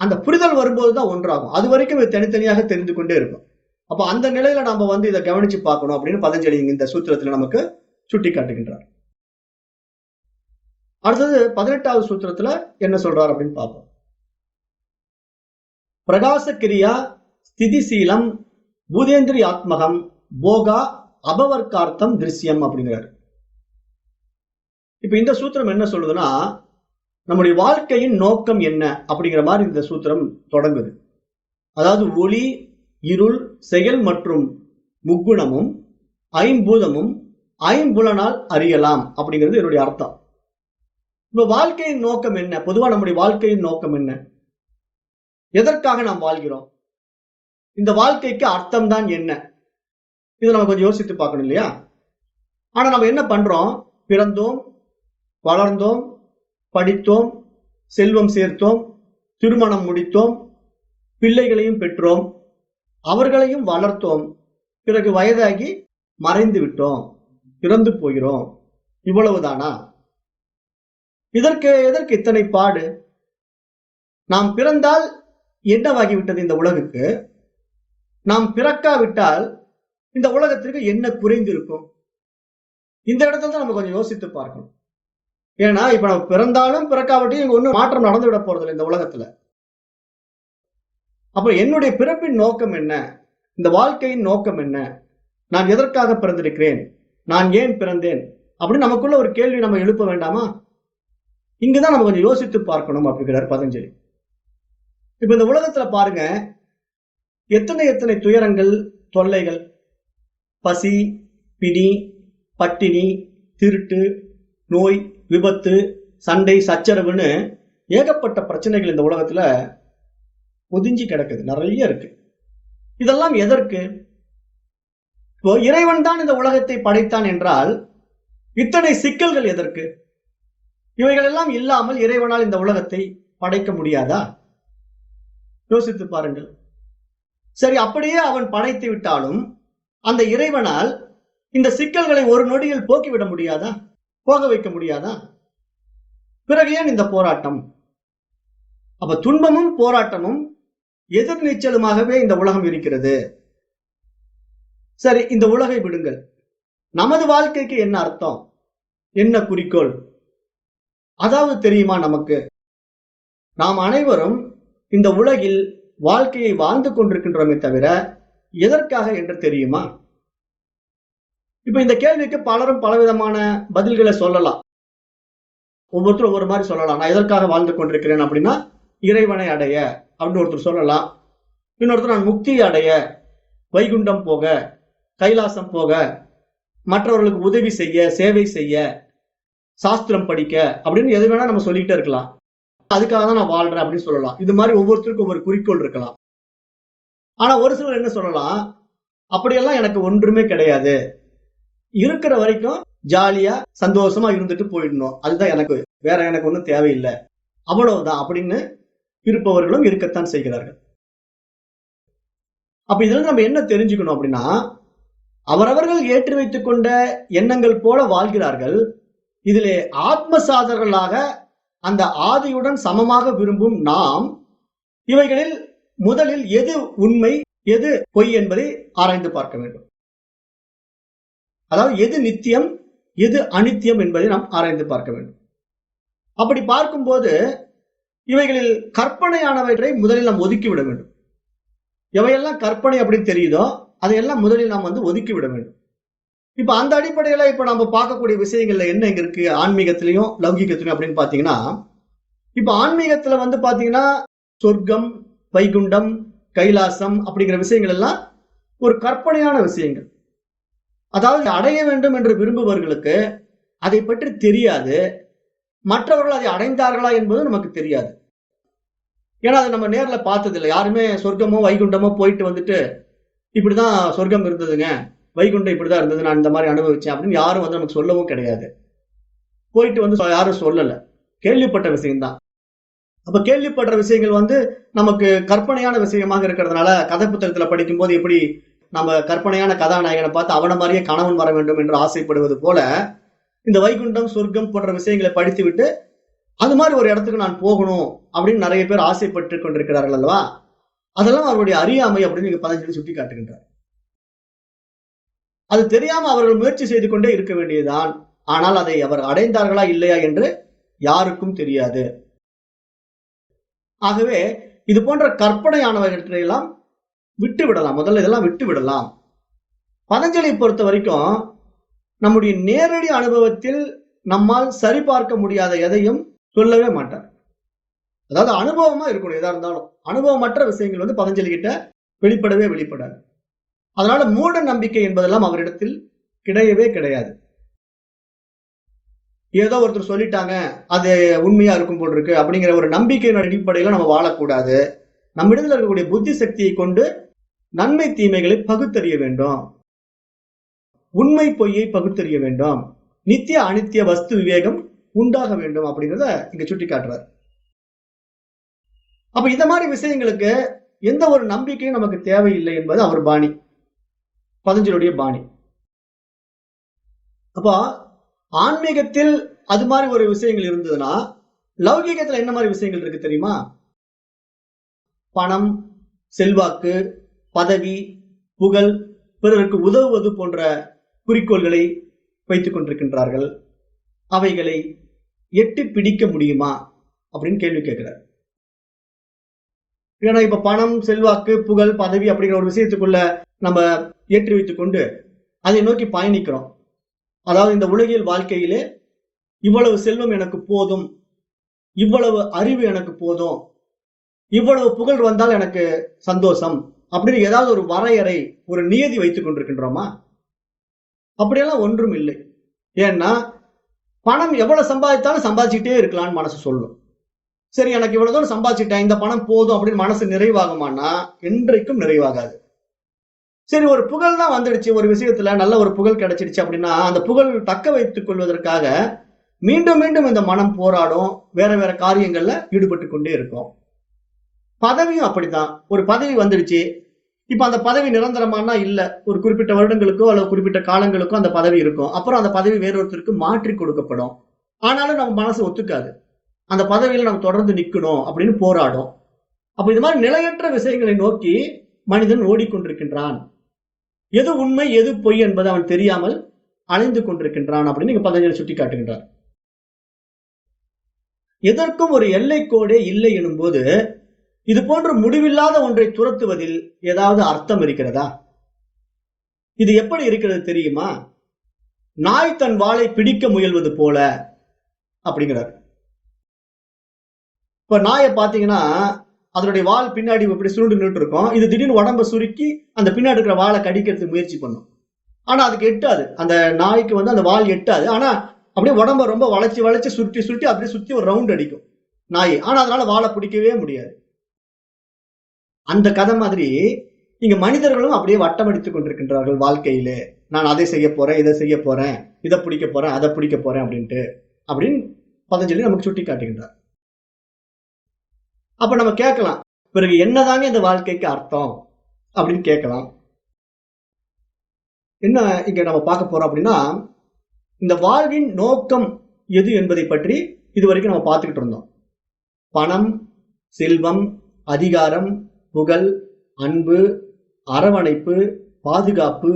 அந்த புரிதல் வரும்போதுதான் ஒன்றாகும். அது வரைக்கும் இது தனித்தனியாக தெரிந்து கொண்டே இருக்கும். அப்ப அந்த நிலையில நம்ம இதை கவனிச்சு பார்க்கணும் அப்படின்னு பதஞ்சலி இந்த சூத்திரத்துல நமக்கு சுட்டி காட்டுகின்றார். அடுத்தது 18வது சூத்திரத்துல என்ன சொல்றார் அப்படின்னு பார்ப்போம். பிரகாச கிரியா ஸ்திதிசீலம் பூதேந்திரியாத்மகம் போகா அபவர்க்கார்த்தம் திருஷ்யம் அப்படிங்கிறார். இப்ப இந்த சூத்திரம் என்ன சொல்லுதுன்னா, நம்முடைய வாழ்க்கையின் நோக்கம் என்ன அப்படிங்கிற மாதிரி இந்த சூத்திரம் தொடங்குது. அதாவது ஒளி, இருள், செயல் மற்றும் முக்குணமும் ஐம்பூதமும் ஐம்புலனால் அறியலாம் அப்படிங்கிறது என்னுடைய அர்த்தம். இப்ப வாழ்க்கையின் நோக்கம் என்ன? பொதுவா நம்முடைய வாழ்க்கையின் நோக்கம் என்ன? எதற்காக நாம் வாழ்கிறோம்? இந்த வாழ்க்கைக்கு அர்த்தம் தான் என்ன? இதை நம்ம கொஞ்சம் யோசித்து பார்க்கணும் இல்லையா? ஆனா நம்ம என்ன பண்றோம்? பிறந்தோம், வளர்ந்தோம், படித்தோம், செல்வம் சேர்த்தோம், திருமணம் முடித்தோம், பிள்ளைகளையும் பெற்றோம், அவர்களையும் வளர்த்தோம், பிறகு வயதாகி மறைந்து விட்டோம், இறந்து போகிறோம். இவ்வளவுதானா? எதற்கு இத்தனை பாடு? நாம் பிறந்தால் என்னவாகிவிட்டது இந்த உலகுக்கு? நாம் பிறக்காவிட்டால் இந்த உலகத்திற்கு என்ன குறைந்திருக்கும்? இந்த இடத்துல தான் நம்ம கொஞ்சம் யோசித்து பார்க்கணும். ஏன்னா இப்ப நம்ம பிறந்தாலும் பிறக்காவிட்டையும் இங்க ஒன்னும் மாற்றம் நடந்து விட போறதில்லை இந்த உலகத்துல. அப்ப என்னுடைய பிறப்பின் நோக்கம் என்ன? இந்த வாழ்க்கையின் நோக்கம் என்ன? நான் எதற்காக பிறந்திருக்கிறேன்? நான் ஏன் பிறந்தேன்? அப்படின்னு நமக்குள்ள ஒரு கேள்வி நம்ம எழுப்ப வேண்டாமா? இங்குதான் நம்ம கொஞ்சம் யோசித்து பார்க்கணும் அப்படிங்கிறார் பதஞ்சலி. இப்ப இந்த உலகத்துல பாருங்க, எத்தனை துயரங்கள், தொல்லைகள், பசி, பிணி, பட்டினி, திருட்டு, நோய், விபத்து, சண்டை, சச்சரவுன்னு ஏகப்பட்ட பிரச்சனைகள் இந்த உலகத்துல ஒதுங்கி கிடக்குது, நிறைய இருக்கு. இதெல்லாம் எதற்கு? இப்போ இறைவன் தான் இந்த உலகத்தை படைத்தான் என்றால் இத்தனை சிக்கல்கள் எதற்கு? இவைகள் எல்லாம் இல்லாமல் இறைவனால் இந்த உலகத்தை படைக்க முடியாதா? யோசித்து பாருங்கள். சரி, அப்படியே அவன் படைத்து விட்டாலும் அந்த இறைவனால் இந்த சிக்கல்களை ஒரு நொடியில் போக்கிவிட முடியாதா? போக வைக்க முடியாதா? பிறகு ஏன் இந்த போராட்டம்? அப்ப துன்பமும் போராட்டமும் எதிர்நீச்சலுமாகவே இந்த உலகம் இருக்கிறது. சரி, இந்த உலகை விடுங்கள். நமது வாழ்க்கைக்கு என்ன அர்த்தம், என்ன குறிக்கோள், அதாவது தெரியுமா நமக்கு? நாம் அனைவரும் இந்த உலகில் வாழ்க்கையை வாழ்ந்து கொண்டிருக்கின்றோமே தவிர எதற்காக என்று தெரியுமா? இப்ப இந்த கேள்விக்கு பலரும் பலவிதமான பதில்களை சொல்லலாம். ஒவ்வொருத்தரும் ஒவ்வொரு மாதிரி சொல்லலாம். நான் எதற்காக வாழ்ந்து கொண்டிருக்கிறேன் அப்படின்னா இறைவனை அடைய அப்படின்னு ஒருத்தர் சொல்லலாம். இன்னொருத்தர் நான் முக்தி அடைய, வைகுண்டம் போக, கைலாசம் போக, மற்றவர்களுக்கு உதவி செய்ய, சேவை செய்ய, சாஸ்திரம் படிக்க அப்படின்னு எது வேணா நம்ம சொல்லிக்கிட்டே இருக்கலாம். அதுக்காக தான் நான் வாழ்றேன் அப்படின்னு சொல்லலாம். இது மாதிரி ஒவ்வொருத்தருக்கும் ஒவ்வொரு குறிக்கோள் இருக்கலாம். ஆனா ஒரு சிலர் என்ன சொல்லலாம், அப்படியெல்லாம் எனக்கு ஒன்றுமே கிடையாது, இருக்கிற வரைக்கும் ஜாலியா சந்தோஷமா இருந்துட்டு போயிடணும், அதுதான் எனக்கு, வேற எனக்கு ஒன்றும் தேவையில்லை, அவ்வளவுதான் அப்படின்னு இருப்பவர்களும் இருக்கத்தான் செய்கிறார்கள். அப்ப இதுல நம்ம என்ன தெரிஞ்சுக்கணும் அப்படின்னா, அவரவர்கள் ஏற்றி வைத்துக் கொண்ட எண்ணங்கள் போல வாழ்கிறார்கள். இதிலே ஆத்ம சாதகர்களாக அந்த ஆதியுடன் சமமாக விரும்பும் நாம் இவைகளில் முதலில் எது உண்மை எது பொய் என்பதை ஆராய்ந்து பார்க்க வேண்டும். அதாவது எது நித்தியம் எது அனித்தியம் என்பதை நாம் ஆராய்ந்து பார்க்க வேண்டும். அப்படி பார்க்கும்போது இவைகளில் கற்பனையானவற்றை முதலில் நாம் ஒதுக்கிவிட வேண்டும். எவையெல்லாம் கற்பனை அப்படின்னு தெரியுதோ அதையெல்லாம் முதலில் நாம் ஒதுக்கிவிட வேண்டும். இப்ப அந்த அடிப்படையில இப்ப நம்ம பார்க்கக்கூடிய விஷயங்கள்ல என்ன இங்க இருக்கு, ஆன்மீகத்திலையும் லௌகிகத்திலையும் அப்படின்னு பாத்தீங்கன்னா, இப்ப ஆன்மீகத்துல பாத்தீங்கன்னா சொர்க்கம், வைகுண்டம், கைலாசம் அப்படிங்கிற விஷயங்கள் எல்லாம் ஒரு கற்பனையான விஷயங்கள். அதாவது அடைய வேண்டும் என்று விரும்புபவர்களுக்கு அதை பற்றி தெரியாது, மற்றவர்கள் அதை அடைந்தார்களா என்பது நமக்கு தெரியாது. ஏன்னா அதை நம்ம நேர்ல பார்த்ததில்லை. யாருமே சொர்க்கமோ வைகுண்டமோ போயிட்டு வந்துட்டு இப்படிதான் சொர்க்கம் இருந்ததுங்க, வைகுண்டம் இப்படிதான் இருந்தது, நான் இந்த மாதிரி அனுபவிச்சேன் அப்படின்னு யாரும் நமக்கு சொல்லவும் கிடையாது. போயிட்டு யாரும் சொல்லல, கேள்விப்பட்ட விஷயம்தான். அப்ப கேள்விப்படுற விஷயங்கள் நமக்கு கற்பனையான விஷயமாக இருக்கிறதுனால கதை புத்தகத்துல படிக்கும் போது எப்படி நம்ம கற்பனையான கதாநாயகனை பார்த்து அவன மாதிரியே கணவன் வர வேண்டும் என்று ஆசைப்படுவது போல இந்த வைகுண்டம் சொர்க்கம் போன்ற விஷயங்களை படித்து விட்டு அது மாதிரி ஒரு இடத்துக்கு நான் போகணும் அப்படின்னு நிறைய பேர் ஆசைப்பட்டு கொண்டிருக்கிறார்கள் அல்லவா. அதெல்லாம் அவருடைய அறியாமை அப்படின்னு பதஞ்சலி சுட்டி காட்டுகின்றார். அது தெரியாம அவர்கள் முயற்சி செய்து கொண்டே இருக்க வேண்டியதுதான். ஆனால் அதை அவர் அடைந்தார்களா இல்லையா என்று யாருக்கும் தெரியாது. ஆகவே இது போன்ற கற்பனையானவற்றை எல்லாம் விட்டு விடலாம். முதல்ல இதெல்லாம் விட்டு விடலாம். பதஞ்சலி பொறுத்த வரைக்கும் நம்முடைய நேரடி அனுபவத்தில் நம்மால் சரிபார்க்க முடியாத எதையும் சொல்லவே மாட்டார். அதாவது அனுபவமா இருக்கணும். எதா இருந்தாலும் அனுபவமற்ற விஷயங்கள் பதஞ்சலி கிட்ட வெளிப்படவே வெளிப்படாது. அதனால மூட நம்பிக்கை என்பதெல்லாம் அவரிடத்தில் கிடையவே கிடையாது. ஏதோ ஒருத்தர் சொல்லிட்டாங்க அது உண்மையா இருக்கும் போல் இருக்கு அப்படிங்கிற ஒரு நம்பிக்கையின் அடிப்படையில நம்ம வாழக்கூடாது. நம்மிடத்தில் இருக்கக்கூடிய புத்தி சக்தியை கொண்டு நன்மை தீமைகளை பகுத்தறிய வேண்டும், உண்மை பொய்யை பகுத்தறிய வேண்டும், நித்திய அனித்திய வஸ்து விவேகம் உண்டாக வேண்டும் அப்படிங்கிறத இங்க சுட்டி காட்டுறார். அப்ப இந்த மாதிரி விஷயங்களுக்கு எந்த ஒரு நம்பிக்கையும் நமக்கு தேவையில்லை என்பது அவர் பாணி, பதஞ்சலியுடைய பாணி. அப்போ ஆன்மீகத்தில் அது மாதிரி ஒரு விஷயங்கள் இருந்ததுன்னா லௌகீகத்துல என்ன மாதிரி விஷயங்கள் இருக்கு தெரியுமா? பணம், செல்வாக்கு, பதவி, புகழ், பிறருக்கு உதவுவது போன்ற குறிக்கோள்களை வைத்துக் கொண்டிருக்கின்றார்கள். அவைகளை எட்டி பிடிக்க முடியுமா அப்படின்னு கேள்வி கேட்கிறார். ஏன்னா இப்ப பணம், செல்வாக்கு, புகழ், பதவி அப்படிங்கிற ஒரு விஷயத்துக்குள்ள நம்ம ஏற்றி வைத்துக் கொண்டு அதை நோக்கி பயணிக்கிறோம். அதாவது இந்த உலகியல் வாழ்க்கையிலே இவ்வளவு செல்வம் எனக்கு போதும், இவ்வளவு அறிவு எனக்கு போதும், இவ்வளவு புகழ் வந்தால் எனக்கு சந்தோஷம் அப்படின்னு ஏதாவது ஒரு வரையறை, ஒரு நியதி வைத்துக் கொண்டிருக்கின்றோமா? அப்படியெல்லாம் ஒன்றும் இல்லை. ஏன்னா பணம் எவ்வளவு சம்பாதித்தாலும் சம்பாதிச்சுட்டே இருக்கலாம்னு மனசு சொல்லும். சரி எனக்கு இவ்வளவு தூரம் சம்பாதிச்சுட்டேன், இந்த பணம் போதும் அப்படின்னு மனசு நிறைவாகுமானா என்றைக்கும் நிறைவாகாது. சரி ஒரு புகழ் தான் வந்துடுச்சு, ஒரு விஷயத்துல நல்ல ஒரு புகழ் கிடைச்சிடுச்சு அப்படின்னா அந்த புகழ் தக்க வைத்துக் கொள்வதற்காக மீண்டும் மீண்டும் இந்த மனம் போராடும், வேற வேற காரியங்கள்ல ஈடுபட்டு கொண்டே இருக்கும். பதவியும் அப்படித்தான். ஒரு பதவி வந்துடுச்சு, இப்ப அந்த பதவி நிரந்தரமானா இல்ல, ஒரு குறிப்பிட்ட வருடங்களுக்கோ அல்லது குறிப்பிட்ட காலங்களுக்கோ அந்த பதவி இருக்கும். அப்புறம் அந்த பதவி வேறொருத்தருக்கு மாற்றி கொடுக்கப்படும். ஆனாலும் நம்ம மனசு ஒத்துக்காது, அந்த பதவியில நம்ம தொடர்ந்து நிக்கணும் அப்படின்னு போராடும். அப்ப இது மாதிரி நிலையற்ற விஷயங்களை நோக்கி மனிதன் ஓடிக்கொண்டிருக்கின்றான். எது உண்மை எது பொய் என்பது அவன் தெரியாமல் அலைந்து கொண்டிருக்கின்றான் அப்படின்னு பதஞ்சலி சுட்டி காட்டுகின்றார். எதற்கும் ஒரு எல்லை கோடே இல்லை எனும் போது இது போன்ற முடிவில்லாத ஒன்றை துரத்துவதில் ஏதாவது அர்த்தம் இருக்கிறதா? இது எப்படி இருக்கிறது தெரியுமா? நாய் தன் வாளை பிடிக்க முயல்வது போல அப்படிங்கிறார். இப்ப நாயை பாத்தீங்கன்னா அதனுடைய வால் பின்னாடி இப்படி சுருண்டு நின்று இருக்கும். இது திடீர்னு உடம்ப சுருக்கி அந்த பின்னாடி இருக்கிற வாளை கடிக்கிறதுக்கு முயற்சி பண்ணும். ஆனா அதுக்கு எட்டாது, அந்த நாய்க்கு அந்த வால் எட்டாது. ஆனா அப்படியே உடம்ப ரொம்ப வளைச்சு வளைச்சு சுருட்டி சுருட்டி அப்படியே சுத்தி ஒரு ரவுண்ட் அடிக்கும் நாய். ஆனா அதனால வாழை பிடிக்கவே முடியாது. அந்த கதை மாதிரி இங்க மனிதர்களும் அப்படியே வட்டம் அடித்துக் கொண்டிருக்கின்றார்கள் வாழ்க்கையிலே. நான் அதை செய்ய போறேன், இதை செய்ய போறேன், இதை பிடிக்க போறேன், அதை பிடிக்க போறேன் அப்படின்னு பதஞ்சலி நமக்கு சுட்டி காட்டுகின்றார். அப்ப நம்ம கேட்கலாம், பிறகு என்னதாங்க இந்த வாழ்க்கைக்கு அர்த்தம்? அப்படின்னு கேட்கலாம். என்ன இங்க நம்ம பார்க்க போறோம் அப்படின்னா, இந்த வாழ்வின் நோக்கம் எது என்பதை பற்றி இதுவரைக்கும் நம்ம பார்த்துக்கிட்டு இருந்தோம். பணம், செல்வம், அதிகாரம், புகழ், அன்பு, அரவணைப்பு, பாதுகாப்பு,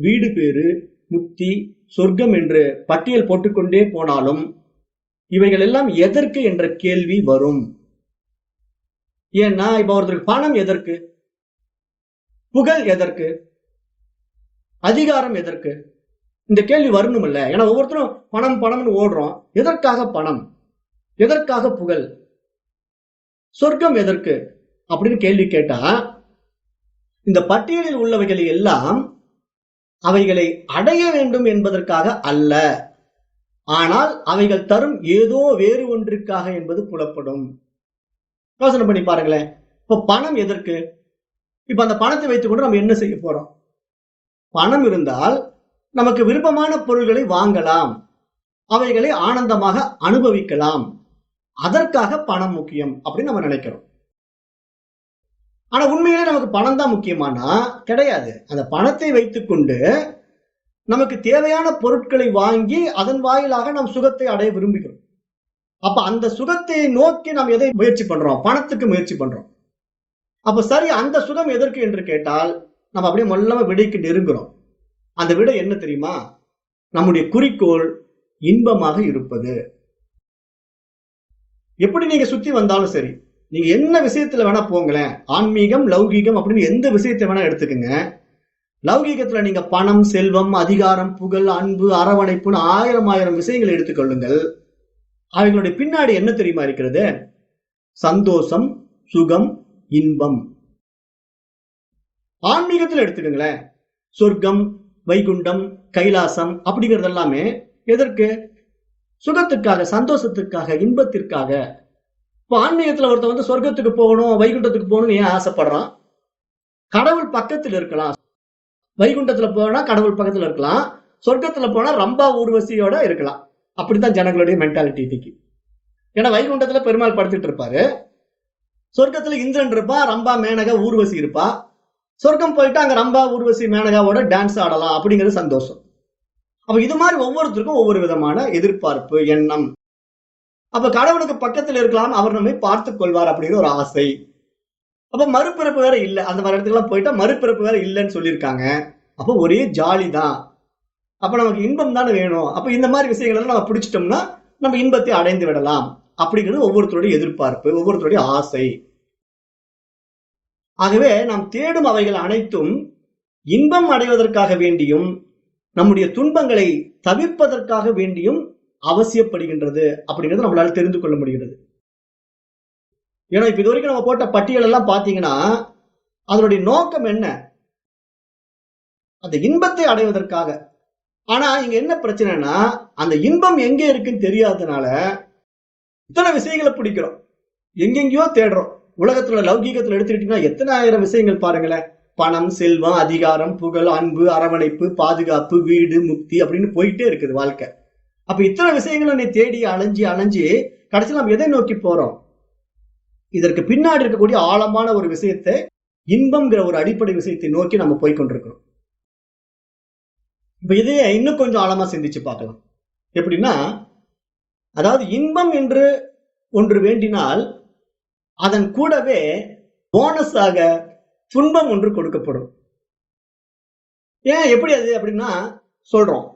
வீடு பேறு, முக்தி, சொர்க்கம் என்று பட்டியல் போட்டுக்கொண்டே போனாலும் இவைகள் எல்லாம் எதற்கு என்ற கேள்வி வரும். ஏன்னா இப்ப ஒருத்தருக்கு பணம் எதற்கு, புகழ் எதற்கு, அதிகாரம் எதற்கு, இந்த கேள்வி வரணும் இல்ல. ஏன்னா ஒவ்வொருத்தரும் பணம் பணம்னு ஓடுறோம். எதற்காக பணம், எதற்காக புகழ், சொர்க்கம் எதற்கு அப்படின்னு கேள்வி கேட்டா, இந்த பட்டியலில் உள்ளவைகளை எல்லாம் அவைகளை அடைய வேண்டும் என்பதற்காக அல்ல, ஆனால் அவைகள் தரும் ஏதோ வேறு ஒன்றிற்காக என்பது புலப்படும். யோசனை பண்ணி பாருங்களேன். இப்ப பணம் எதற்கு? இப்ப அந்த பணத்தை வைத்துக் கொண்டு நம்ம என்ன செய்ய போறோம்? பணம் இருந்தால் நமக்கு விருப்பமான பொருள்களை வாங்கலாம், அவைகளை ஆனந்தமாக அனுபவிக்கலாம். அதற்காக பணம் முக்கியம் அப்படின்னு நம்ம நினைக்கிறோம். ஆனா உண்மையிலே நமக்கு பணம் தான் முக்கியமானா கிடையாது. அந்த பணத்தை வைத்துக் கொண்டு நமக்கு தேவையான பொருட்களை வாங்கி அதன் வாயிலாக நாம் சுகத்தை அடைய விரும்புகிறோம். அப்ப அந்த சுகத்தை நோக்கி நாம் எதை முயற்சி பண்றோம்? பணத்துக்கு முயற்சி பண்றோம். அப்ப சரி, அந்த சுகம் எதற்கு என்று கேட்டால் நம்ம அப்படியே மொல்லமா விடைக்கு நெருங்குறோம். அந்த விடை என்ன தெரியுமா? நம்முடைய குறிக்கோள் இன்பமாக இருப்பது. எப்படி நீங்க சுத்தி வந்தாலும் சரி, நீங்க என்ன விஷயத்துல வேணா போங்களேன், ஆன்மீகம், லௌகீகம் அப்படின்னு எந்த விஷயத்தை வேணா எடுத்துக்கங்க. லௌகீகத்துல நீங்க பணம், செல்வம், அதிகாரம், புகழ், அன்பு, அரவணைப்புன்னு ஆயிரம் விஷயங்களை எடுத்துக்கொள்ளுங்கள். அவைகளுடைய பின்னாடி என்ன தெரியுமா இருக்கிறது? சந்தோஷம், சுகம், இன்பம். ஆன்மீகத்துல எடுத்துக்கங்களேன், சொர்க்கம், வைகுண்டம், கைலாசம் அப்படிங்கிறது எல்லாமே எதற்கு? சுகத்துக்காக, சந்தோஷத்துக்காக, இன்பத்திற்காக. இப்ப ஆன்மீகத்துல ஒருத்தர் வந்து சொர்க்கத்துக்கு போகணும், வைகுண்டத்துக்கு போகணும்னு ஏன் ஆசைப்படுறான்? கடவுள் பக்கத்தில் இருக்கலாம். வைகுண்டத்துல போனா கடவுள் பக்கத்துல இருக்கலாம், சொர்க்கத்துல போனா ரம்பா ஊர்வசியோட இருக்கலாம். அப்படித்தான் ஜனங்களுடைய மென்டாலிட்டி இன்னைக்கு. ஏன்னா வைகுண்டத்துல பெருமாள் படுத்துட்டு இருப்பாரு, சொர்க்கத்துல இந்திரன் இருப்பா, ரம்பா, மேனகா, ஊர்வசி இருப்பா. சொர்க்கம் போயிட்டு அங்க ரம்பா, ஊர்வசி, மேனகாவோட டான்ஸ் ஆடலாம் அப்படிங்கிறது சந்தோஷம். அப்ப இது மாதிரி ஒவ்வொருத்தருக்கும் ஒவ்வொரு விதமான எதிர்பார்ப்பு, எண்ணம். அப்ப கடவுளுக்கு பக்கத்தில் இருக்கலாம், அவர் நம்மை பார்த்துக் கொள்வார் அப்படிங்கிற ஒரு ஆசை. அப்ப மறுபிறப்பு வேற இல்ல, அந்த மாதிரி இடத்துக்கு போயிட்டா மறுபிறப்பு வேற இல்லைன்னு சொல்லியிருக்காங்க. அப்ப ஒரே ஜாலி தான். அப்ப நமக்கு இன்பம் தானே வேணும். அப்ப இந்த மாதிரி விஷயங்கள் எல்லாம் நம்ம பிடிச்சிட்டோம்னா நம்ம இன்பத்தை அடைந்து விடலாம் அப்படிங்கிறது ஒவ்வொருத்தருடைய எதிர்பார்ப்பு, ஒவ்வொருத்தருடைய ஆசை. ஆகவே நாம் தேடும் அவைகள் அனைத்தும் இன்பம் அடைவதற்காக வேண்டியும் நம்முடைய துன்பங்களை தவிர்ப்பதற்காக வேண்டியும் அவசியப்படுகின்றது அப்படிங்கிறது நம்மளால தெரிந்து கொள்ள முடிகிறது. ஏன்னா இப்ப இது வரைக்கும் நம்ம போட்ட பட்டியல் எல்லாம் பாத்தீங்கன்னா அதனுடைய நோக்கம் என்ன? அந்த இன்பத்தை அடைவதற்காக. ஆனா இங்க என்ன பிரச்சனைனா, அந்த இன்பம் எங்க இருக்குன்னு தெரியாததுனால இத்தனை விஷயங்களை பிடிக்கிறோம், எங்கெங்கயோ தேடுறோம். உலகத்துல லௌகீகத்துல எடுத்துக்கிட்டீங்கன்னா எத்தனை ஆயிரம் விஷயங்கள் பாருங்களேன். பணம், செல்வம், அதிகாரம், புகழ், அன்பு, அரவணைப்பு, பாதுகாப்பு, வீடு, முக்தி அப்படின்னு போயிட்டே இருக்குது வாழ்க்கை. அப்ப இத்தனை விஷயங்களை நீ தேடி அலைஞ்சி அலைஞ்சி கடைசியில் நம்ம எதை நோக்கி போறோம்? இதற்கு பின்னாடி இருக்கக்கூடிய ஆழமான ஒரு விஷயத்தை, இன்பம்ங்கிற ஒரு அடிப்படை விஷயத்தை நோக்கி நம்ம போய்கொண்டிருக்கிறோம். இப்ப இதையே இன்னும் கொஞ்சம் ஆழமா சிந்திச்சு பார்க்கலாம். எப்படின்னா, அதாவது இன்பம் என்று ஒன்று வேண்டினால் அதன் கூடவே போனஸாக துன்பம் ஒன்று கொடுக்கப்படும். ஏன், எப்படி அது அப்படின்னா சொல்றோம்.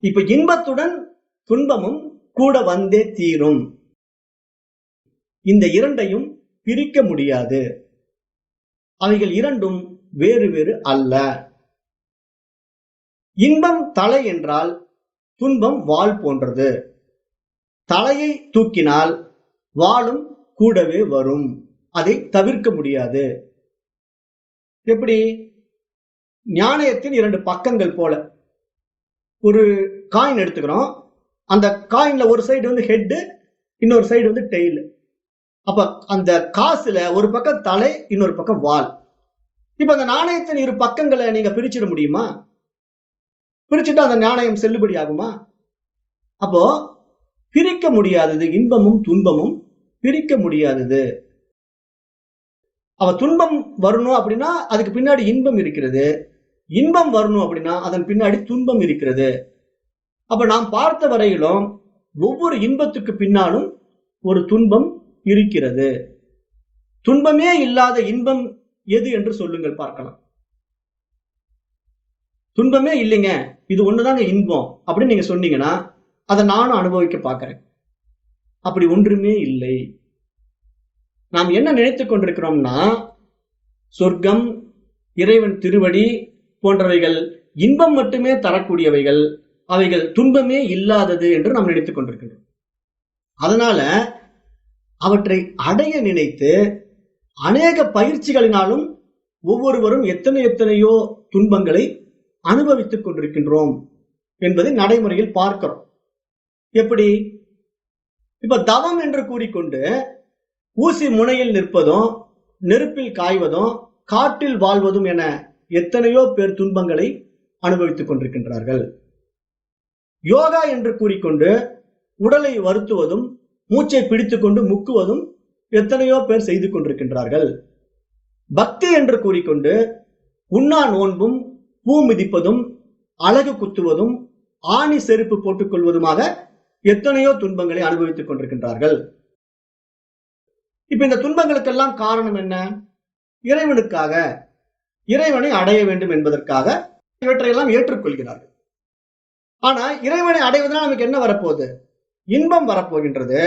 இப்ப இன்பத்துடன் துன்பமும் கூட வந்தே தீரும். இந்த இரண்டையும் பிரிக்க முடியாது. அவைகள் இரண்டும் வேறு வேறு அல்ல. இன்பம் தலை என்றால் துன்பம் வாள் போன்றது. தலையை தூக்கினால் வாளும் கூடவே வரும். அதை தவிர்க்க முடியாது. எப்படி? நாணயத்தின் இரண்டு பக்கங்கள் போல. ஒரு காயின் எடுத்துக்கிறோம், அந்த காயின்ல ஒரு சைடு வந்து ஹெட், இன்னொரு சைடு வந்து டெயில். அப்ப அந்த காசுல ஒரு பக்கம் தலை, இன்னொரு பக்கம் வால். இப்ப அந்த நாணயத்தின் இரு பக்கங்களை நீங்க பிரிச்சிட முடியுமா? பிரிச்சுட்டு அந்த நாணயம் செல்லுபடி ஆகுமா? அப்போ பிரிக்க முடியாதது. இன்பமும் துன்பமும் பிரிக்க முடியாதது. அவ துன்பம் வரணும் அப்படின்னா அதுக்கு பின்னாடி இன்பம் இருக்கிறது, இன்பம் வரணும் அப்படின்னா அதன் பின்னாடி துன்பம் இருக்கிறது. அப்ப நாம் பார்த்த வரையிலும் ஒவ்வொரு இன்பத்துக்கு பின்னாலும் ஒரு துன்பம் இருக்கிறது. துன்பமே இல்லாத இன்பம் எது என்று சொல்லுங்கள் பார்க்கலாம். துன்பமே இல்லைங்க, இது ஒண்ணுதாங்க இன்பம் அப்படின்னு நீங்க சொன்னீங்கன்னா அதை நானும் அனுபவிக்க பார்க்கிறேன். அப்படி ஒன்றுமே இல்லை. நாம் என்ன நினைத்துக் கொண்டிருக்கிறோம்னா, சொர்க்கம், இறைவன் திருவடி போன்றவைகள் இன்பம் மட்டுமே தரக்கூடியவைகள், அவைகள் துன்பமே இல்லாதது என்று நாம் நினைத்துக் கொண்டிருக்கிறோம். அதனால அவற்றை அடைய நினைத்து அநேக பயிற்சிகளினாலும் ஒவ்வொருவரும் எத்தனையோ துன்பங்களை அனுபவித்துக் கொண்டிருக்கின்றோம் என்பதை நடைமுறையில் பார்க்கிறோம். எப்படி? இப்ப தவம் என்று கூறிக்கொண்டு ஊசி முனையில் நிற்பதும், நெருப்பில் காய்வதும், காட்டில் வாழ்வதும் என எத்தனையோ பேர் துன்பங்களை அனுபவித்துக் கொண்டிருக்கின்றார்கள். யோகா என்று கூறிக்கொண்டு உடலை வருத்துவதும், மூச்சை பிடித்துக் கொண்டு முக்குவதும் எத்தனையோ பேர் செய்து கொண்டிருக்கின்றார்கள். பக்தி என்று கூறிக்கொண்டு உண்ணா நோன்பும், பூ மிதிப்பதும், அழகு குத்துவதும், ஆணி செருப்பு போட்டுக் கொள்வதுமாக எத்தனையோ துன்பங்களை அனுபவித்துக் கொண்டிருக்கின்றார்கள். இப்ப இந்த துன்பங்களுக்கெல்லாம் காரணம் என்ன? இறைவனுக்காக, இறைவனை அடைய வேண்டும் என்பதற்காக இவற்றையெல்லாம் ஏற்றுக்கொள்கிறார்கள். ஆனா இறைவனை அடைவதனால் நமக்கு என்ன வரப்போகுது? இன்பம் வரப்போகின்றது.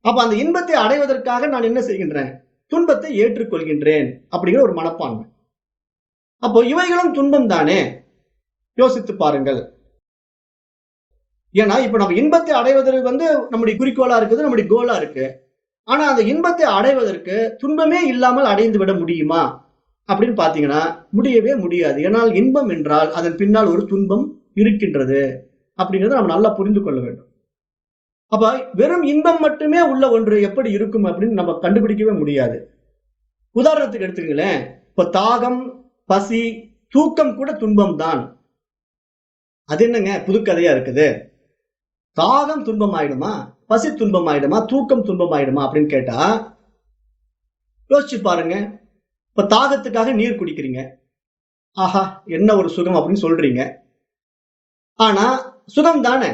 அப்ப அந்த இன்பத்தை அடைவதற்காக நான் என்ன செய்கின்றேன்? துன்பத்தை ஏற்றுக்கொள்கின்றேன் அப்படிங்கிற ஒரு மனப்பான்மை. அப்போ இவைகளும் துன்பம் தானே? யோசித்து பாருங்கள். ஏன்னா இப்ப நம்ம இன்பத்தை அடைவதற்கு நம்முடைய குறிக்கோளா இருக்குது, நம்முடைய கோலா இருக்கு. ஆனா அந்த இன்பத்தை அடைவதற்கு துன்பமே இல்லாமல் அடைந்து விட முடியுமா அப்படின்னு பாத்தீங்கன்னா முடியவே முடியாது. ஏனால் இன்பம் என்றால் அதன் பின்னால் ஒரு துன்பம் இருக்கின்றது அப்படிங்கறத நம்ம நல்லா புரிந்து கொள்ள வேண்டும். அப்ப வெறும் இன்பம் மட்டுமே உள்ள ஒன்று எப்படி இருக்கும் அப்படின்னு நம்ம கண்டுபிடிக்கவே முடியாது. உதாரணத்துக்கு எடுத்துக்கங்களேன், இப்ப தாகம், பசி, தூக்கம் கூட துன்பம் தான். அது என்னங்க புதுக்கதையா இருக்குது? தாகம் துன்பம் ஆயிடுமா, பசி துன்பம் ஆயிடுமா, தூக்கம் துன்பம் ஆயிடுமா அப்படின்னு கேட்டா யோசிச்சு பாருங்க. இப்ப தாகத்துக்காக நீர் குடிக்கிறீங்க, ஆஹா என்ன ஒரு சுகம் அப்படின்னு சொல்றீங்க. ஆனா சுகம் தானே,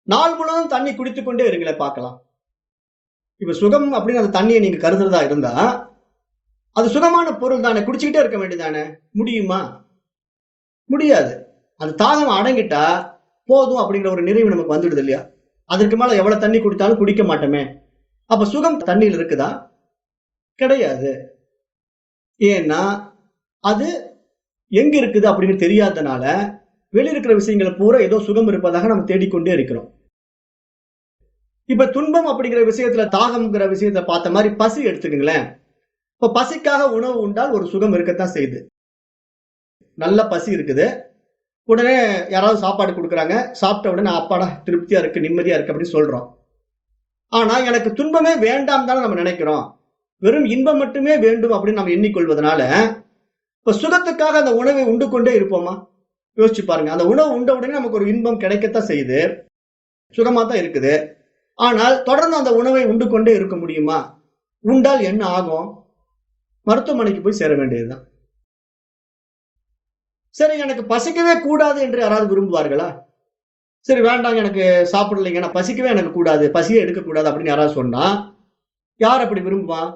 நாள் முழுவதும் தண்ணி குடித்துக் கொண்டே இருங்களே பார்க்கலாம். இப்ப சுகம் அப்படின்னு அந்த தண்ணியை நீங்க கருதுறதா இருந்தா அது சுகமான பொருள் தானே, குடிச்சுக்கிட்டே இருக்க வேண்டியதானே? முடியுமா? முடியாது. அந்த தாகம் அடங்கிட்டா போதும் அப்படிங்கிற ஒரு நிறைவு நமக்கு வந்துடுது இல்லையா? அதற்கு மேல எவ்வளவு தண்ணி குடித்தாலும் குடிக்க மாட்டோமே. அப்ப சுகம் தண்ணியில் இருக்குதா? கிடையாது. ஏன்னா அது எங்க இருக்குது அப்படின்னு தெரியாதனால வெளியிருக்கிற விஷயங்களை பூரா ஏதோ சுகம் இருப்பதாக நம்ம தேடிக்கொண்டே இருக்கிறோம். இப்ப துன்பம் அப்படிங்கிற விஷயத்துல, தாகம்ங்கிற விஷயத்தை பார்த்த மாதிரி பசி எடுத்துக்கங்களேன். இப்ப பசிக்காக உணவு உண்டால் ஒரு சுகம் இருக்கத்தான் செய்யுது. நல்ல பசி இருக்குது, உடனே யாராவது சாப்பாடு கொடுக்குறாங்க, சாப்பிட்ட உடனே அப்பாடா திருப்தியா இருக்கு, நிம்மதியா இருக்கு அப்படின்னு சொல்றோம். ஆனா எனக்கு துன்பமே வேண்டாம் தானே நம்ம நினைக்கிறோம். வெறும் இன்பம் மட்டுமே வேண்டும் அப்படின்னு நம்ம எண்ணிக்கொள்வதனால இப்ப சுகத்துக்காக அந்த உணவை உண்டு கொண்டே இருப்போமா? யோசிச்சு பாருங்க. அந்த உணவு உண்ட உடனே நமக்கு ஒரு இன்பம் கிடைக்கத்தான் செய்யுது, சுகமா தான் இருக்குது. ஆனால் தொடர்ந்து அந்த உணவை உண்டு கொண்டே இருக்க முடியுமா? உண்டால் என்ன ஆகும்? மருத்துவமனைக்கு போய் சேர வேண்டியதுதான். சரி, எனக்கு பசிக்கவே கூடாது என்று யாராவது விரும்புவார்களா? சரி வேண்டாங்க, எனக்கு சாப்பிடலைங்க, நான் பசிக்கவே எனக்கு கூடாது, பசியே எடுக்கக்கூடாது அப்படின்னு யாராவது சொன்னா யார் அப்படி விரும்புவான்?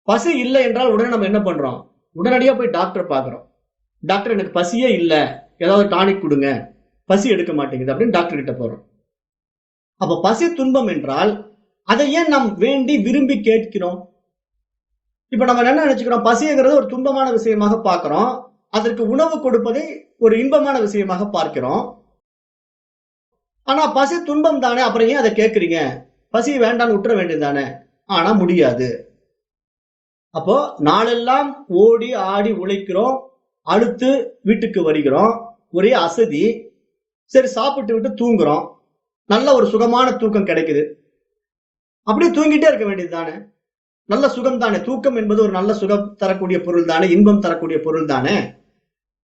பசி இல்லை என்றால் உடனே நம்ம என்ன பண்றோம்? உடனடியா போய் டாக்டர் பாக்குறோம். டாக்டர் எனக்கு பசியே இல்லை, ஏதாவது டானிக் கொடுங்க, பசி எடுக்க மாட்டேங்குது அப்படின்னு டாக்டர் கிட்ட போறோம். அப்ப பசி துன்பம் என்றால் அதை ஏன் நாம் வேண்டி விரும்பி கேட்கிறோம்? இப்ப நம்ம என்ன நினைச்சுக்கிறோம்? பசிங்கிறது ஒரு துன்பமான விஷயமாக பார்க்கிறோம், அதற்கு உணவு கொடுப்பதை ஒரு இன்பமான விஷயமாக பார்க்கிறோம். ஆனா பசி துன்பம் தானே, அப்புறம் ஏன் அதை கேட்கறீங்க? பசி வேண்டான்னு விட்டுற வேண்டியது தானே. ஆனா முடியாது. அப்போ நாளெல்லாம் ஓடி ஆடி உழைக்கிறோம், அடுத்து வீட்டுக்கு வருகிறோம், ஒரே அசதி. சரி சாப்பிட்டு விட்டு தூங்குறோம், நல்ல ஒரு சுகமான தூக்கம் கிடைக்குது. அப்படியே தூங்கிட்டே இருக்க வேண்டியது தானே, நல்ல சுகம் தானே. தூக்கம் என்பது ஒரு நல்ல சுகம் தரக்கூடிய பொருள் தானே, இன்பம் தரக்கூடிய பொருள் தானே.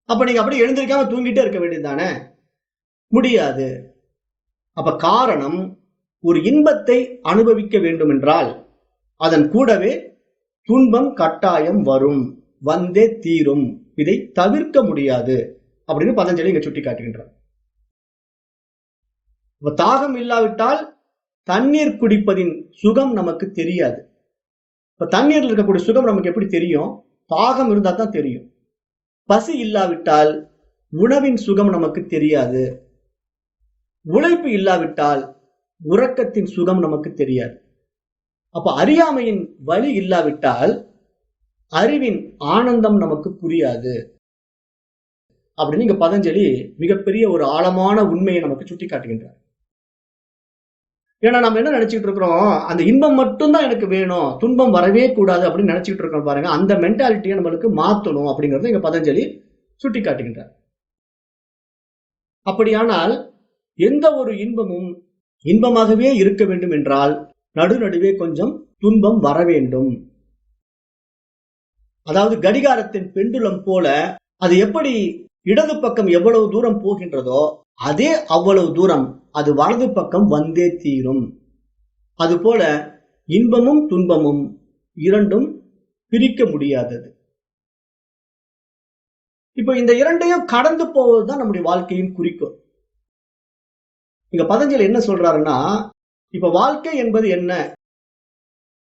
அப்ப நீங்க அப்படியே எழுந்திருக்காம தூங்கிட்டே இருக்க வேண்டியது தானே. முடியாது. அப்ப காரணம், ஒரு இன்பத்தை அனுபவிக்க வேண்டும் என்றால் அதன் கூடவே துன்பம் கட்டாயம் வரும், வந்தே தீரும், இதை தவிர்க்க முடியாது அப்படின்னு பதஞ்சலி இங்க சுட்டி காட்டுகின்றார். தாகம் இல்லாவிட்டால் தண்ணீர் குடிப்பதின் சுகம் நமக்கு தெரியாது. இப்ப தண்ணீர்ல இருக்கக்கூடிய சுகம் நமக்கு எப்படி தெரியும்? தாகம் இருந்தா தான் தெரியும். பசி இல்லாவிட்டால் உணவின் சுகம் நமக்கு தெரியாது. உழைப்பு இல்லாவிட்டால் உறக்கத்தின் சுகம் நமக்கு தெரியாது. அப்ப அறியாமையின் வழி இல்லாவிட்டால் அறிவின் ஆனந்தம் நமக்கு புரியாது அப்படின்னு இங்க பதஞ்சலி மிகப்பெரிய ஒரு ஆழமான உண்மையை நமக்கு சுட்டி காட்டுகின்றார். ஏன்னா நம்ம என்ன நினைச்சிட்டு இருக்கிறோம், அந்த இன்பம் மட்டும்தான் எனக்கு வேணும், துன்பம் வரவே கூடாது அப்படின்னு நினைச்சிட்டு இருக்கோம் பாருங்க. அந்த மென்டாலிட்டியை நம்மளுக்கு மாத்தணும் அப்படிங்கறத இங்க பதஞ்சலி சுட்டி காட்டுகின்றார். அப்படியானால் எந்த ஒரு இன்பமும் இன்பமாகவே இருக்க வேண்டும் என்றால் நடுநடுவே கொஞ்சம் துன்பம் வர வேண்டும். அதாவது கடிகாரத்தின் பெண்டுலம் போல அது எப்படி இடது பக்கம் எவ்வளவு தூரம் போகின்றதோ அதே அவ்வளவு தூரம் அது வலது பக்கம் வந்தே தீரும். அதுபோல இன்பமும் துன்பமும் இரண்டும் பிரிக்க முடியாதது. இப்ப இந்த இரண்டையும் கடந்து போவதுதான் நம்முடைய வாழ்க்கையின் குறிக்கோள். இங்க பதஞ்சலி என்ன சொல்றாருன்னா, இப்ப வாழ்க்கை என்பது என்ன,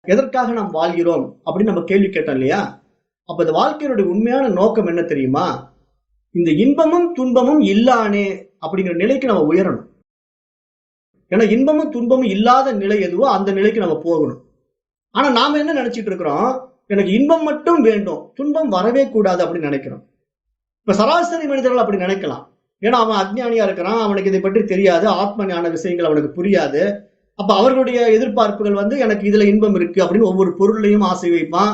எதற்காக நாம் வாழ்கிறோம் அப்படின்னு நம்ம கேள்வி கேட்டோம் இல்லையா? அப்ப இந்த வாழ்க்கையினுடைய உண்மையான நோக்கம் என்ன தெரியுமா? இந்த இன்பமும் துன்பமும் இல்லானே அப்படிங்கிற நிலைக்கு நம்ம உயரணும். ஏன்னா இன்பமும் துன்பமும் இல்லாத நிலை எதுவோ அந்த நிலைக்கு நம்ம போகணும். ஆனா நாம என்ன நினைச்சிட்டு இருக்கிறோம், எனக்கு இன்பம் மட்டும் வேண்டும், துன்பம் வரவே கூடாது அப்படின்னு நினைக்கிறோம். இப்ப சராசரி மனிதர்கள் அப்படி நினைக்கலாம். ஏன்னா அவன் அஜ்ஞானியா இருக்கிறான், அவனுக்கு இதை பற்றி தெரியாது, ஆத்ம ஞான விஷயங்கள் அவனுக்கு புரியாது. அப்ப அவர்களுடைய எதிர்பார்ப்புகள் எனக்கு இதுல இன்பம் இருக்கு அப்படின்னு ஒவ்வொரு பொருளையும் ஆசை வைப்பான்,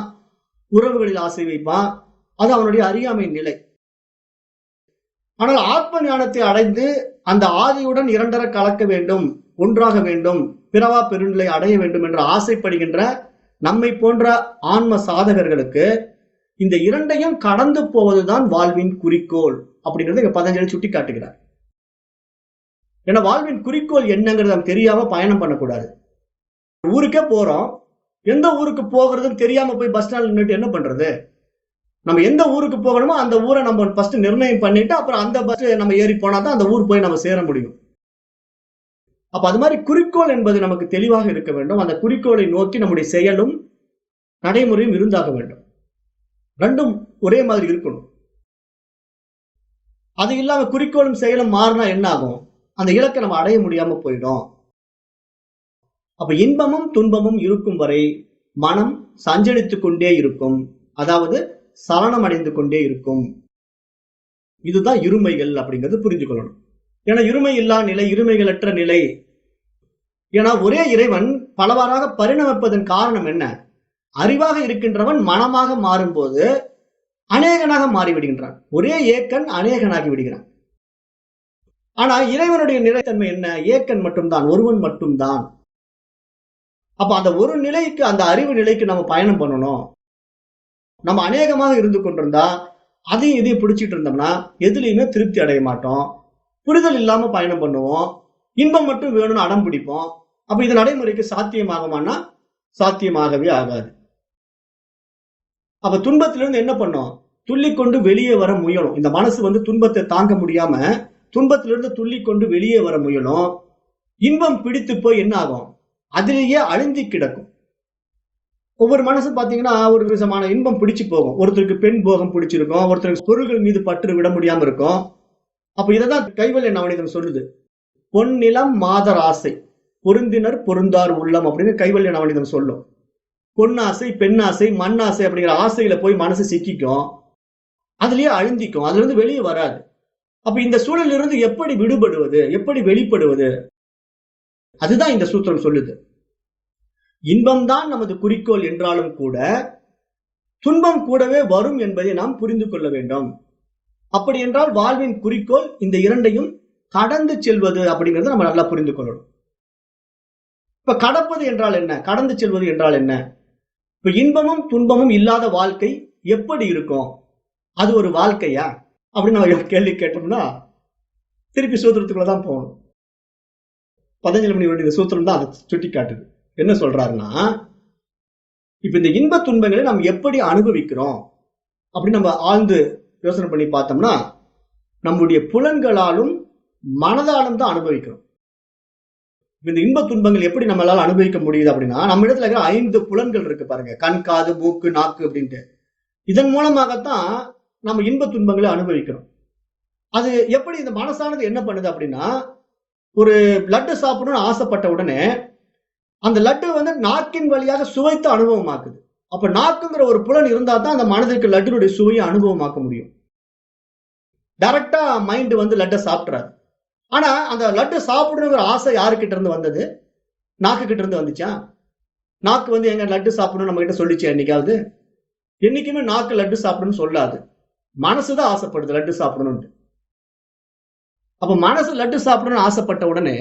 உறவுகளில் ஆசை வைப்பான். அது அவனுடைய அறியாமை நிலை. ஆனால் ஆத்ம ஞானத்தை அடைந்து அந்த ஆதியுடன் இரண்டர கலக்க வேண்டும், ஒன்றாக வேண்டும், பிறவா பெருநிலை அடைய வேண்டும் என்று ஆசைப்படுகின்ற நம்மை போன்ற ஆன்ம சாதகர்களுக்கு இந்த இரண்டையும் கடந்து போவதுதான் வாழ்வின் குறிக்கோள் அப்படிங்கறத இங்க பதஞ்சலி சுட்டி காட்டுகிறார். ஏன்னா வாழ்வின் குறிக்கோள் என்னங்கிறது நம்ம தெரியாம பயணம் பண்ணக்கூடாது. ஊருக்கே போறோம், எந்த ஊருக்கு போகிறதுன்னு தெரியாம போய் பஸ் ஸ்டாண்ட்ல நின்னுட்டு என்ன பண்றது? நம்ம எந்த ஊருக்கு போகணுமோ அந்த ஊரை நம்ம ஃபர்ஸ்ட் நிர்ணயம் பண்ணிட்டு அப்புறம் அந்த பஸ் நம்ம ஏறி போனாதான் அந்த ஊர் போய் நம்ம சேர முடியும். அப்ப அது மாதிரி குறிக்கோள் என்பது நமக்கு தெளிவாக இருக்க வேண்டும். அந்த குறிக்கோளை நோக்கி நம்முடைய செயலும் நடைமுறையும் இருந்தாக வேண்டும். ரெண்டும் ஒரே மாதிரி இருக்கணும். அது இல்லாம குறிக்கோளும் செயலும் மாறினா என்ன ஆகும்? அந்த இலக்கை நம்ம அடைய முடியாம போயிடும். அப்ப இன்பமும் துன்பமும் இருக்கும் வரை மனம் சஞ்சலித்துக் கொண்டே இருக்கும், அதாவது சலனம் அடைந்து கொண்டே இருக்கும். இதுதான் இருமைகள் அப்படிங்கிறது புரிஞ்சு கொள்ளணும். ஏன்னா இருமை இல்லா நிலை, இருமைகளற்ற நிலை. ஏன்னா ஒரே இறைவன் பலவாறாக பரிணமிப்பதன் காரணம் என்ன? அறிவாக இருக்கின்றவன் மனமாக மாறும்போது அநேகனாக மாறிவிடுகின்றான். ஒரே ஏக்கன் அநேகனாகி விடுகிறான். ஆனா இறைவனுடைய நிலைத்தன்மை என்ன? ஏக்கன் மட்டும்தான், ஒருவன் மட்டும்தான். அப்ப அந்த ஒரு நிலைக்கு, அந்த அறிவு நிலைக்கு நம்ம பயணம் பண்ணணும். நம்ம அநேகமாக இருந்து கொண்டிருந்தா அதையும் இதையும் பிடிச்சிட்டு இருந்தோம்னா எதுலையுமே திருப்தி அடைய மாட்டோம். புரிதல் இல்லாம பயணம் பண்ணுவோம். இன்பம் மட்டும் வேணும்னு அடம் பிடிப்போம். அப்ப இது நடைமுறைக்கு சாத்தியமாகுமானா சாத்தியமாகவே ஆகாது. அப்ப துன்பத்திலிருந்து என்ன பண்ணும்? துள்ளிக்கொண்டு வெளியே வர முயலும். இந்த மனசு துன்பத்தை தாங்க முடியாம துன்பத்திலிருந்து துள்ளிக்கொண்டு வெளியே வர முயலும். இன்பம் பிடித்து போய் என்ன ஆகும்? அதிலேயே அழிந்து கிடக்கும். ஒவ்வொரு மனசு பாத்தீங்கன்னா ஒரு விதமான இன்பம் பிடிச்சு போகும். ஒருத்தருக்கு பெண் போகம் பிடிச்சிருக்கும், ஒருத்தருக்கு பொருள்கள் மீது பற்று விட முடியாம இருக்கும். அப்ப இததான் கைவல்ய நவநீதம் சொல்லுது. பொன்னிலம் மாதர் ஆசை பொருந்தினர் பொருந்தார் உள்ளம் அப்படின்னு கைவல்ய நவநீதம் சொல்லும். பொன்னாசை, பெண்ணாசை, மண்ணாசை அப்படிங்கிற ஆசையில போய் மனசு சிக்கிக்கும், அதுலயே அழுந்திக்கும், அதுல இருந்து வெளியே வராது. அப்ப இந்த சூழலில் இருந்து எப்படி விடுபடுவது, எப்படி வெளிப்படுவது? அதுதான் இந்த சூத்திரம் சொல்லுது. இன்பம்தான் நமது குறிக்கோள் என்றாலும் கூட துன்பம் கூடவே வரும் என்பதை நாம் புரிந்து கொள்ள வேண்டும். அப்படி என்றால் வாழ்வின் குறிக்கோள் இந்த இரண்டையும் கடந்து செல்வது அப்படிங்கறத நம்ம நல்லா புரிந்து கொள்ளணும். இப்ப கடப்பது என்றால் என்ன, கடந்து செல்வது என்றால் என்ன? இப்ப இன்பமும் துன்பமும் இல்லாத வாழ்க்கை எப்படி இருக்கும்? அது ஒரு வாழ்க்கையா அப்படின்னு நம்ம கேள்வி கேட்டோம்னா திருப்பி சூத்திரத்துக்குள்ளதான் போகணும். பதஞ்சலி முனிவருடைய சூத்திரம் தான் அதை சுட்டி காட்டுது. என்ன சொல்றாருன்னா, இப்ப இந்த இன்ப துன்பங்களை நாம் எப்படி அனுபவிக்கிறோம் அப்படின்னு நம்ம ஆழ்ந்து யோசனை பண்ணி பார்த்தோம்னா, நம்முடைய புலன்களாலும் மனதாலும் தான் அனுபவிக்கிறோம். இந்த இன்ப துன்பங்கள் எப்படி நம்மளால அனுபவிக்க முடியுது அப்படின்னா, நம்ம இடத்துல இருக்கிற 5 புலன்கள் இருக்கு பாருங்க. கண், காது, மூக்கு, நாக்கு அப்படின்ட்டு. இதன் மூலமாகத்தான் நம்ம இன்ப துன்பங்களை அனுபவிக்கிறோம். அது எப்படி இந்த மனசானது என்ன பண்ணுது அப்படின்னா, ஒரு லட்டு சாப்பிடணும்னு ஆசைப்பட்ட உடனே அந்த லட்டு நாக்கின் வழியாக சுவைத்து அனுபவமாக்குது. அப்ப நாக்குங்கிற ஒரு புலன் இருந்தா தான் அந்த மனதிற்கு லட்டினுடைய சுவையை அனுபவமாக்க முடியும். டைரக்டா மைண்ட் லட்டை சாப்பிட்றாரு. ஆனா அந்த லட்டு சாப்பிடணுங்கிற ஆசை யாருக்கிட்ட இருந்து வந்தது? நாக்கு கிட்ட இருந்து வந்துச்சா? நாக்கு எங்க லட்டு சாப்பிடணும் நம்ம கிட்ட சொல்லிச்சா என்னைக்காவது? என்னைக்குமே நாக்கு லட்டு சாப்பிடணும்னு சொல்லாது. மனசுதான் ஆசைப்படுது லட்டு சாப்பிடணும்னு. அப்ப மனசு லட்டு சாப்பிடணும்னு ஆசைப்பட்ட உடனே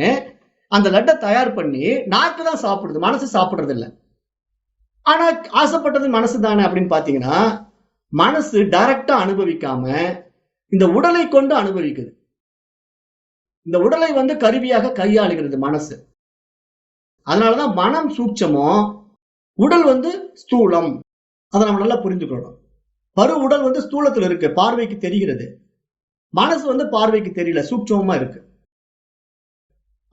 அந்த லட்டை தயார் பண்ணி நாக்கு தான் சாப்பிடுது, மனசு சாப்பிடுறது இல்லை. ஆனா ஆசைப்பட்டது மனசு தானே அப்படின்னு பாத்தீங்கன்னா, மனசு டைரக்டா அனுபவிக்காம இந்த உடலை கொண்டு அனுபவிக்குது. இந்த உடலை கருவியாக கையாளுகிறது மனசு. அதனாலதான் மனம் சூட்சமோ, உடல் ஸ்தூலம். அதை நம்ம நல்லா புரிஞ்சுக்கணும். பரு உடல் ஸ்தூலத்துல இருக்கு, பார்வைக்கு தெரிகிறது. மனசு பார்வைக்கு தெரியல, சூட்சமா இருக்கு.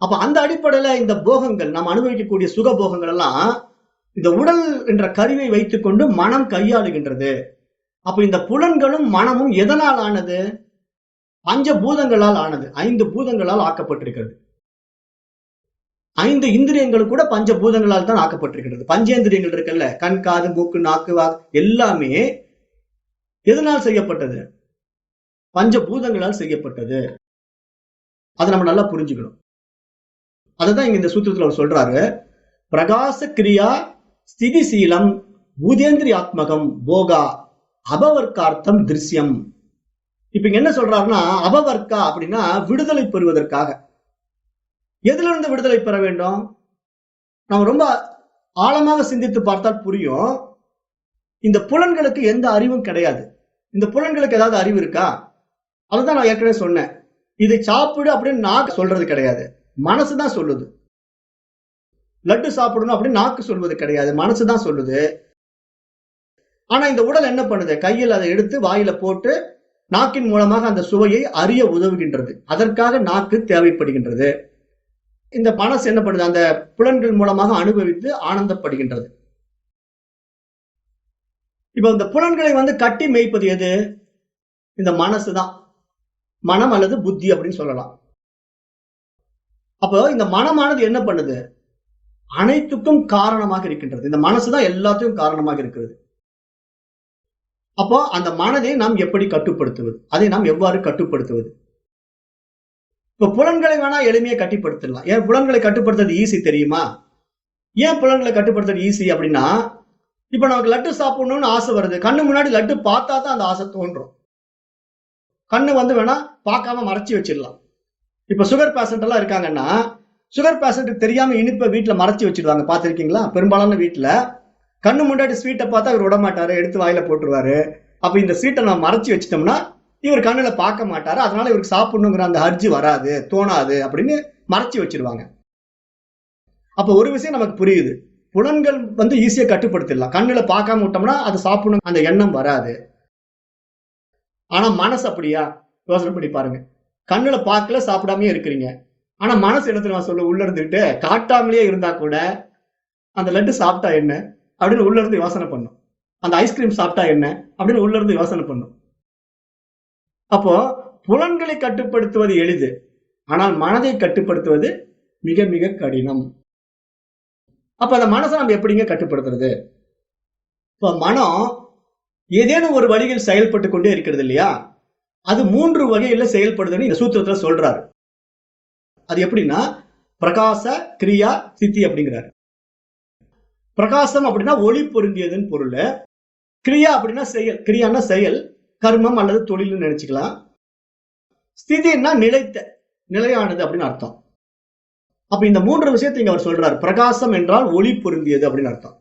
அப்ப அந்த அடிப்படையில இந்த போகங்கள், நாம் அனுபவிக்கக்கூடிய சுக போகங்கள் எல்லாம் இந்த உடல் என்ற கருவை வைத்துக் கொண்டு மனம் கையாளுகின்றது. அப்ப இந்த புலன்களும் மனமும் எதனால் ஆனது? பஞ்ச பூதங்களால் ஆனது. 5 பூதங்களால் ஆக்கப்பட்டிருக்கிறது. 5 இந்திரியங்கள் கூட பஞ்ச பூதங்களால் தான் ஆக்கப்பட்டிருக்கிறது. பஞ்சேந்திரியங்கள் இருக்குல்ல, கண், காது, மூக்கு, நாக்கு, எல்லாமே எதனால் செய்யப்பட்டது? பஞ்ச பூதங்களால் செய்யப்பட்டது. அதை நம்ம நல்லா புரிஞ்சுக்கணும். அதுதான் இங்க இந்த சூத்திரத்துல அவர் சொல்றாரு. பிரகாச கிரியா ஸ்திதிசீலம் பூதேந்திரியாத்மகம் போகா அபவர்க்கார்த்தம் திருஷ்யம். இப்ப இங்க என்ன சொல்றாருன்னா, அபவர்க்கா அப்படின்னா விடுதலை பெறுவதற்காக. எதுல இருந்து விடுதலை பெற வேண்டும்? நம்ம ரொம்ப ஆழமாக சிந்தித்து பார்த்தால் புரியும். இந்த புலன்களுக்கு எந்த அறிவும் கிடையாது. இந்த புலன்களுக்கு ஏதாவது அறிவு இருக்கா? அதுதான் நான் ஏற்கனவே சொன்னேன். இதை சாப்பிடு அப்படின்னு நாக்கு சொல்றது கிடையாது, மனசுதான் சொல்லுது. லட்டு சாப்பிடணும் அப்படின்னு நாக்கு சொல்வது கிடையாது, மனசுதான் சொல்லுது. ஆனா இந்த உடல் என்ன பண்ணுது? கையில் அதை எடுத்து வாயில போட்டு நாக்கின் மூலமாக அந்த சுவையை அறிய உதவுகின்றது. அதற்காக நாக்கு தேவைப்படுகின்றது. இந்த மனசு என்ன பண்ணுது? அந்த புலன்கள் மூலமாக அனுபவித்து ஆனந்தப்படுகின்றது. இப்ப இந்த புலன்களை கட்டி மேய்ப்பது எது? இந்த மனசுதான். மனம் அல்லது புத்தி அப்படின்னு சொல்லலாம். அப்போ இந்த மனமானது என்ன பண்ணுது? அனைத்துக்கும் காரணமாக இருக்கின்றது. இந்த மனசுதான் எல்லாத்தையும் காரணமாக இருக்கிறது. அப்போ அந்த மனதை நாம் எப்படி கட்டுப்படுத்துவது? அதை நாம் எவ்வாறு கட்டுப்படுத்துவது? இப்ப புலன்களை வேணா எளிமையை கட்டுப்படுத்தலாம். ஏன் புலன்களை கட்டுப்படுத்துறது ஈஸி தெரியுமா? ஏன் புலன்களை கட்டுப்படுத்துறது ஈஸி அப்படின்னா, இப்ப நமக்கு லட்டு சாப்பிடணும்னு ஆசை வருது. கண்ணு முன்னாடி லட்டு பார்த்தா தான் அந்த ஆசை தோன்றும். கண்ணு வேணா பார்க்காம மறைச்சி வச்சிடலாம். இப்ப சுகர் பேஷண்ட் எல்லாம் இருக்காங்கன்னா, சுகர் பேஷண்ட்டுக்கு தெரியாம இனிப்பை வீட்டுல மறைச்சி வச்சிருவாங்க. பாத்திருக்கீங்களா? பெரும்பாலான வீட்டுல கண்ணு முன்னாடி ஸ்வீட்டை பார்த்தா அவர் விட மாட்டாரு, எடுத்து வாயில போட்டுருவாரு. அப்ப இந்த ஸ்வீட்டை நம்ம மறைச்சி வச்சிட்டோம்னா இவர் கண்ணுல பார்க்க மாட்டாரு, அதனால இவருக்கு சாப்பிடணுங்கிற அந்த அர்ஜி வராது, தோணாது அப்படின்னு மறைச்சி வச்சிருவாங்க. அப்ப ஒரு விஷயம் நமக்கு புரியுது, புலன்கள் ஈஸியா கட்டுப்படுத்திடலாம். கண்ணுல பார்க்காம விட்டோம்னா அது சாப்பிடணும் அந்த எண்ணம் வராது. ஆனா மனசு அப்படியா? யோசனை பண்ணி பாருங்க. கண்ணுல பார்க்கல, சாப்பிடாமயே இருக்கிறீங்க. ஆனா மனசு என்ன தெரியுமா சொல்ல? உள்ள இருந்துட்டு காட்டாமலேயே இருந்தா கூட அந்த லட்டு சாப்பிட்டா என்ன அப்படின்னு உள்ள இருந்து யோசனை பண்ணும். அந்த ஐஸ்கிரீம் சாப்பிட்டா என்ன அப்படின்னு உள்ள இருந்து யோசனை பண்ணும். அப்போ புலன்களை கட்டுப்படுத்துவது எளிது, ஆனால் மனதை கட்டுப்படுத்துவது மிக மிக கடினம். அப்ப அந்த மனசை நம்ம எப்படிங்க கட்டுப்படுத்துறது? இப்ப மனம் ஏதேனும் ஒரு வழியில் செயல்பட்டு கொண்டே இருக்கிறது இல்லையா? அது 3 வகையில செயல்படுதுன்னு இந்த சூத்திரத்துல சொல்றாரு. அது எப்படின்னா, பிரகாச கிரியா சித்தி அப்படிங்கிறாரு. பிரகாசம் அப்படின்னா ஒளி பொருந்தியதுன்னு பொருள். கிரியா அப்படின்னா செயல். கிரியான்னா செயல், கர்மம் அல்லது தொழில்னு நினைச்சுக்கலாம். ஸ்திதின்னா நிலைத்த, நிலையானது அப்படின்னு அர்த்தம். அப்ப இந்த 3 விஷயத்தை இங்க அவர் சொல்றாரு. பிரகாசம் என்றால் ஒளி பொருந்தியது அப்படின்னு அர்த்தம்.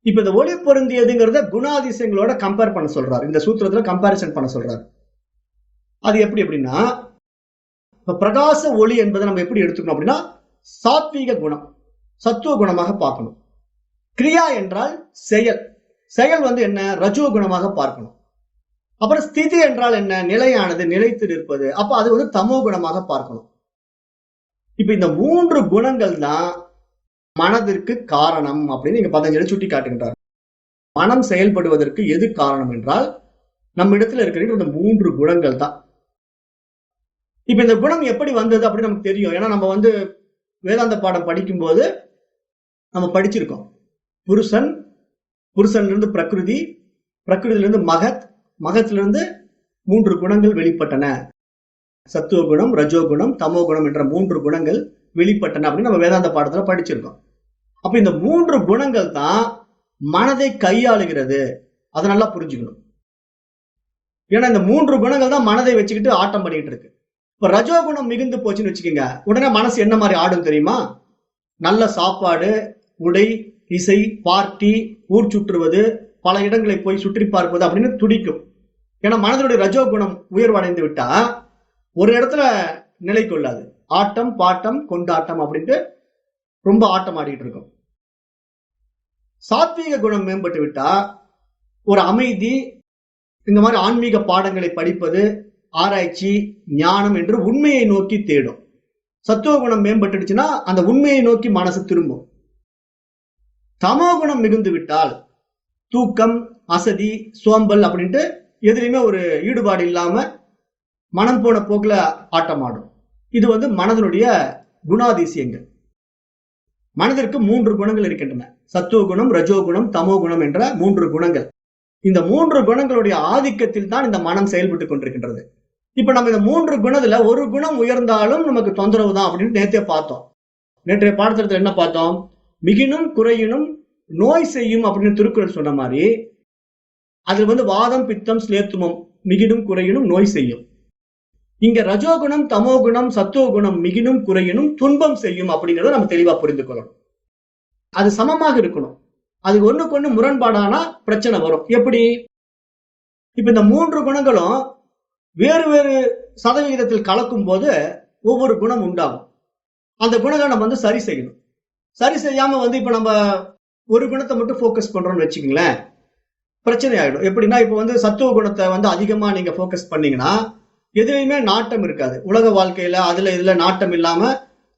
இப்ப இந்த ஒளி பொருந்தியதுங்கிறத குணாதிசயங்களோட கம்பேர் பண்ண சொல்றாரு. இந்த சூத்திரத்துல கம்பாரிசன் பண்ண சொல்றாரு. அது எப்படி அப்படின்னா, இப்ப பிரகாச ஒளி என்பதை நம்ம எப்படி எடுத்துக்கணும் அப்படின்னா, சாத்வீக குணம், சத்துவ குணமாக பார்க்கணும். கிரியா என்றால் செயல், செயல் என்ன, ரஜோ குணமாக பார்க்கணும். அப்புறம் ஸ்திதி என்றால் என்ன, நிலையானது, நிலைத்து நிற்பது. அப்ப அது தமோ குணமாக பார்க்கணும். இப்ப இந்த 3 குணங்கள் தான் மனதிற்கு காரணம் அப்படின்னு இங்க பதஞ்சலி சுட்டி காட்டுகின்றார். மனம் செயல்படுவதற்கு எது காரணம் என்றால் நம்ம இடத்துல இருக்கிற இந்த 3 குணங்கள் தான். இப்ப இந்த குணம் எப்படி வந்தது அப்படின்னு நமக்கு தெரியும். ஏன்னா நம்ம வேதாந்த பாடம் படிக்கும் போது நம்ம படிச்சிருக்கோம். புருஷன்லிருந்து பிரகிருதி, பிரகிருதியிலிருந்து மகத், மகத்திலிருந்து 3 குணங்கள் வெளிப்பட்டன. சத்துவ குணம், ரஜோ குணம், தமோ குணம் என்ற 3 குணங்கள் வெளிப்பட்டன அப்படின்னு நம்ம வேதாந்த பாடத்துல படிச்சிருக்கோம். அப்ப இந்த 3 குணங்கள் தான் மனதை கையாளுகிறது. அதை நல்லா புரிஞ்சுக்கணும். ஏன்னா இந்த 3 குணங்கள் தான் மனதை வச்சுக்கிட்டு ஆட்டம் பண்ணிட்டு இருக்கு. இப்ப ரஜோ குணம் மிகுந்து போச்சுன்னு வச்சுக்கோங்க, உடனே மனசு என்ன மாதிரி ஆடும் தெரியுமா? நல்ல சாப்பாடு, உடை, இசை, பார்ட்டி, ஊர் சுற்றுவது, பல இடங்களை போய் சுற்றி பார்ப்பது அப்படின்னு துடிக்கும். ஏன்னா மனதனுடைய ரஜோ குணம் உயர்வடைந்து விட்டா ஒரு இடத்துல நிலை கொள்ளாது. ஆட்டம், பாட்டம், கொண்டாட்டம் அப்படின்ட்டு ரொம்ப ஆட்டம் ஆடிட்டு இருக்கும். சாத்வீக குணம் மேம்பட்டு விட்டா ஒரு அமைதி, இந்த மாதிரி ஆன்மீக பாடங்களை படிப்பது, ஆராய்ச்சி, ஞானம் என்று உண்மையை நோக்கி தேடும். சத்துவ குணம் மேம்பட்டுடுச்சுன்னா அந்த உண்மையை நோக்கி மனசு திரும்பும். தமோ குணம் மிகுந்து விட்டால் தூக்கம், அசதி, சோம்பல் அப்படின்ட்டு எதுலையுமே ஒரு ஈடுபாடு இல்லாம மனம் போன போக்குல ஆட்டமாடும். இது மனதனுடைய குணாதிசயங்கள். மனதிற்கு 3 குணங்கள் இருக்கின்றன. சத்துவ குணம், ரஜோ குணம், தமோ குணம் என்ற 3 குணங்கள். இந்த 3 குணங்களுடைய ஆதிக்கத்தில் தான் இந்த மனம் செயல்பட்டு கொண்டிருக்கின்றது. இப்ப நம்ம இந்த 3 குணத்துல ஒரு குணம் உயர்ந்தாலும் நமக்கு தொந்தரவு தான் அப்படின்னு நேற்றே பார்த்தோம். நேற்றைய பாடத்திட்டத்தில் என்ன பார்த்தோம்? மிகினும் குறையினும் நோய் செய்யும் அப்படின்னு திருக்குறள் சொன்ன மாதிரி அது வாதம், பித்தம், ஸ்லேத்துமம், மிகினும் குறையினும் நோய் செய்யும். இங்க ரஜோகுணம், தமோ குணம், சத்துவ குணம் மிகினும் குறையினும் துன்பம் செய்யும் அப்படிங்கறத நம்ம தெளிவா புரிந்து கொள்ளணும். அது சமமாக இருக்கணும். அது ஒண்ணுக்கு ஒண்ணு முரண்பாடானா பிரச்சனை வரும். எப்படி? இப்ப இந்த 3 குணங்களும் வேறு வேறு சதவிகிதத்தில் கலக்கும் போது ஒவ்வொரு குணம் உண்டாகும். அந்த குணங்களை நம்ம சரி செய்யணும். சரி செய்யாம இப்ப நம்ம ஒரு குணத்தை மட்டும் போக்கஸ் பண்றோம்னு வச்சுக்கீங்களேன், பிரச்சனை ஆயிடும். எப்படின்னா இப்ப சத்துவ குணத்தை அதிகமா நீங்க போக்கஸ் பண்ணீங்கன்னா எதுலையுமே நாட்டம் இருக்காது. உலக வாழ்க்கையில இதுல நாட்டம் இல்லாம,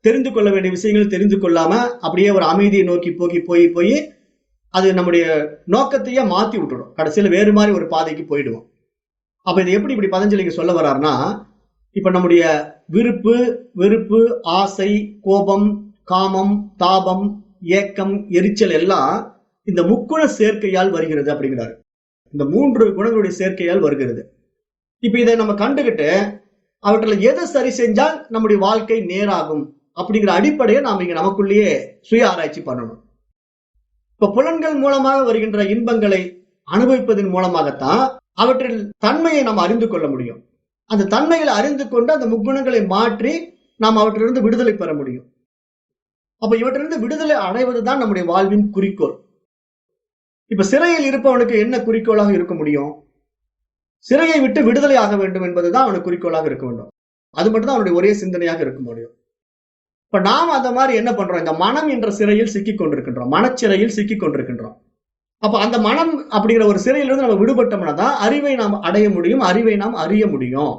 தெரிந்து கொள்ள வேண்டிய விஷயங்கள் தெரிந்து கொள்ளாம அப்படியே ஒரு அமைதியை நோக்கி போய் போய் அது நம்முடைய நோக்கத்தையே மாத்தி விட்டுடும். கடைசியில வேறு மாதிரி ஒரு பாதைக்கு போயிடுவோம். அப்ப இது எப்படி இப்படி பதஞ்சலிங்க சொல்ல வர்றாருன்னா, இப்ப நம்முடைய விருப்பு, வெறுப்பு, ஆசை, கோபம், காமம், தாபம், ஏக்கம், எரிச்சல் எல்லாம் இந்த முக்குண சேர்க்கையால் வருகிறது அப்படிங்கிறாரு. இந்த 3 குணங்களுடைய சேர்க்கையால் வருகிறது. இப்ப இதை நம்ம கண்டுகிட்டு அவற்றில் எதை சரி செஞ்சால் நம்முடைய வாழ்க்கை நேராகும் அப்படிங்கிற அடிப்படையை நாம இங்க நமக்குள்ளேயே சுய ஆராய்ச்சி பண்ணணும். இப்ப புலன்கள் மூலமாக வருகின்ற இன்பங்களை அனுபவிப்பதன் மூலமாகத்தான் அவற்றில் தன்மையை நாம் அறிந்து கொள்ள முடியும். அந்த தன்மைகளை அறிந்து கொண்டு அந்த முக்குணங்களை மாற்றி நாம் அவற்றிலிருந்து விடுதலை பெற முடியும். அப்ப இவற்றிலிருந்து விடுதலை அடைவதுதான் நம்முடைய வாழ்வின் குறிக்கோள். இப்ப சிறையில் இருப்பவனுக்கு என்ன குறிக்கோளாக இருக்க முடியும்? சிறையை விட்டு விடுதலை ஆக வேண்டும் என்பதுதான் அவனுக்கு குறிக்கோளாக இருக்க வேண்டும். அது மட்டும்தான் அவனுடைய ஒரே சிந்தனையாக இருக்க முடியும். இப்ப நாம் அந்த மாதிரி என்ன பண்றோம்? இந்த மனம் என்ற சிறையில் சிக்கிக் கொண்டிருக்கின்றோம், மனச்சிறையில் சிக்கிக் கொண்டிருக்கின்றோம். அப்ப அந்த மனம் அப்படிங்கிற ஒரு சிறையிலிருந்து நம்ம விடுபட்டோம்னா தான் அறிவை நாம் அடைய முடியும், அறிவை நாம் அறிய முடியும்.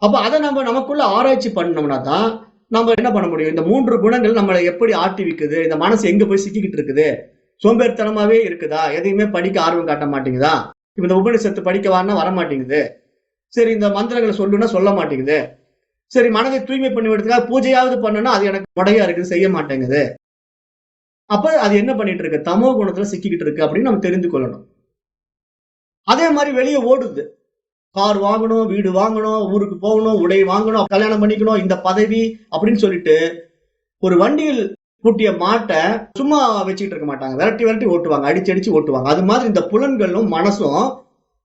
அப்ப அதை நம்ம நமக்குள்ள ஆராய்ச்சி பண்ணோம்னா தான் நம்ம என்ன பண்ண முடியும்? இந்த 3 குணங்கள் நம்மளை எப்படி ஆட்டி விக்குது, இந்த மனசு எங்க போய் சிக்கிக்கிட்டு இருக்குது, சோம்பேறித்தனமாவே இருக்குதா, எதையுமே படிக்க ஆர்வம் காட்ட மாட்டேங்குதா, இப்ப இந்த உபநிஷத்து படிக்க வர மாட்டேங்குது, சரி இந்த மந்திரங்களை சொல்லுன்னா சொல்ல மாட்டேங்குது, சரி மனதை தூய்மை பண்ணி விடுறதுக்காக பூஜையாவது பண்ணனா அது எனக்கு முடையா இருக்குது, செய்ய மாட்டேங்குது. அப்ப அது என்ன பண்ணிட்டு இருக்கு? தமோ குணத்துல சிக்கிக்கிட்டு இருக்கு அப்படின்னு நம்ம தெரிந்து கொள்ளணும். அதே மாதிரி வெளியே ஓடுது. கார் வாங்கணும், வீடு வாங்கணும், ஊருக்கு போகணும், உடை வாங்கணும், கல்யாணம் பண்ணிக்கணும், இந்த பதவி அப்படின்னு சொல்லிட்டு ஒரு வண்டியில் பூட்டிய மாட்டை சும்மா வச்சுக்கிட்டு இருக்க மாட்டாங்க. விரட்டி விரட்டி ஓட்டுவாங்க, அடிச்சு அடிச்சு ஓட்டுவாங்க. அது மாதிரி இந்த புலன்களும் மனசும்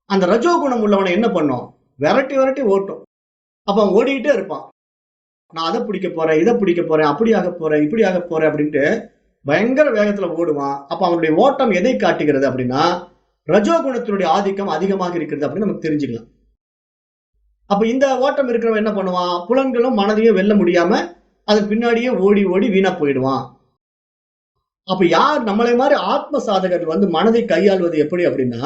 அந்த ரஜோ குணம் உள்ளவனை என்ன பண்ணும்? விரட்டி விரட்டி ஓட்டும். அப்ப அவன் ஓடிக்கிட்டே இருப்பான். நான் அதை பிடிக்க போறேன், இதை பிடிக்க போறேன், அப்படி ஆக போறேன், இப்படி ஆக போறேன் அப்படின்ட்டு பயங்கர வேகத்துல ஓடுவான். அப்ப அவனுடைய ஓட்டம் எதை காட்டுகிறது அப்படின்னா ரஜோ குணத்தினுடைய ஆதிக்கம் அதிகமாக இருக்கிறது அப்படின்னு நமக்கு தெரிஞ்சுக்கலாம். அப்ப இந்த ஓட்டம் இருக்கிறவன் என்ன பண்ணுவான்? புலன்களும் மனதையும் வெல்ல முடியாம அதன் பின்னாடியே ஓடி ஓடி வீணா போயிடுவான். அப்ப யார் நம்மளை மாதிரி ஆத்ம சாதகர்கள் வந்து மனதை கையாள்வது எப்படி அப்படின்னா,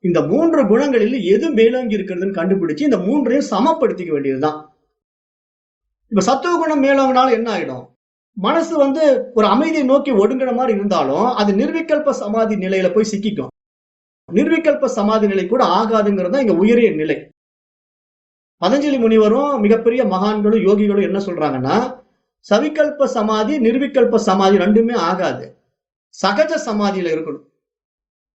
இந்த 3 குணங்களில் எது மேலோங்கி இருக்கிறதுன்னு கண்டுபிடிச்சு இந்த 3ஐயும் சமப்படுத்திக்க வேண்டியதுதான். இப்ப சத்துவ குணம் மேலோங்கினாலும் என்ன ஆயிடும்? மனசு வந்து ஒரு அமைதியை நோக்கி ஒடுங்குற மாதிரி இருந்தாலும் அது நிர்விகல்ப சமாதி நிலையில போய் சிக்கிக்கும். நிர்விகல்ப சமாதி நிலை கூட ஆகாதுங்கிறது தான் இங்க உயரிய நிலை. பதஞ்சலி முனிவரும் மிகப்பெரிய மகான்களும் யோகிகளும் என்ன சொல்றாங்கன்னா, சவிகல்ப சமாதி நிர்விகல்ப சமாதி ரெண்டுமே ஆகாது, சகஜ சமாதியில இருக்கணும்.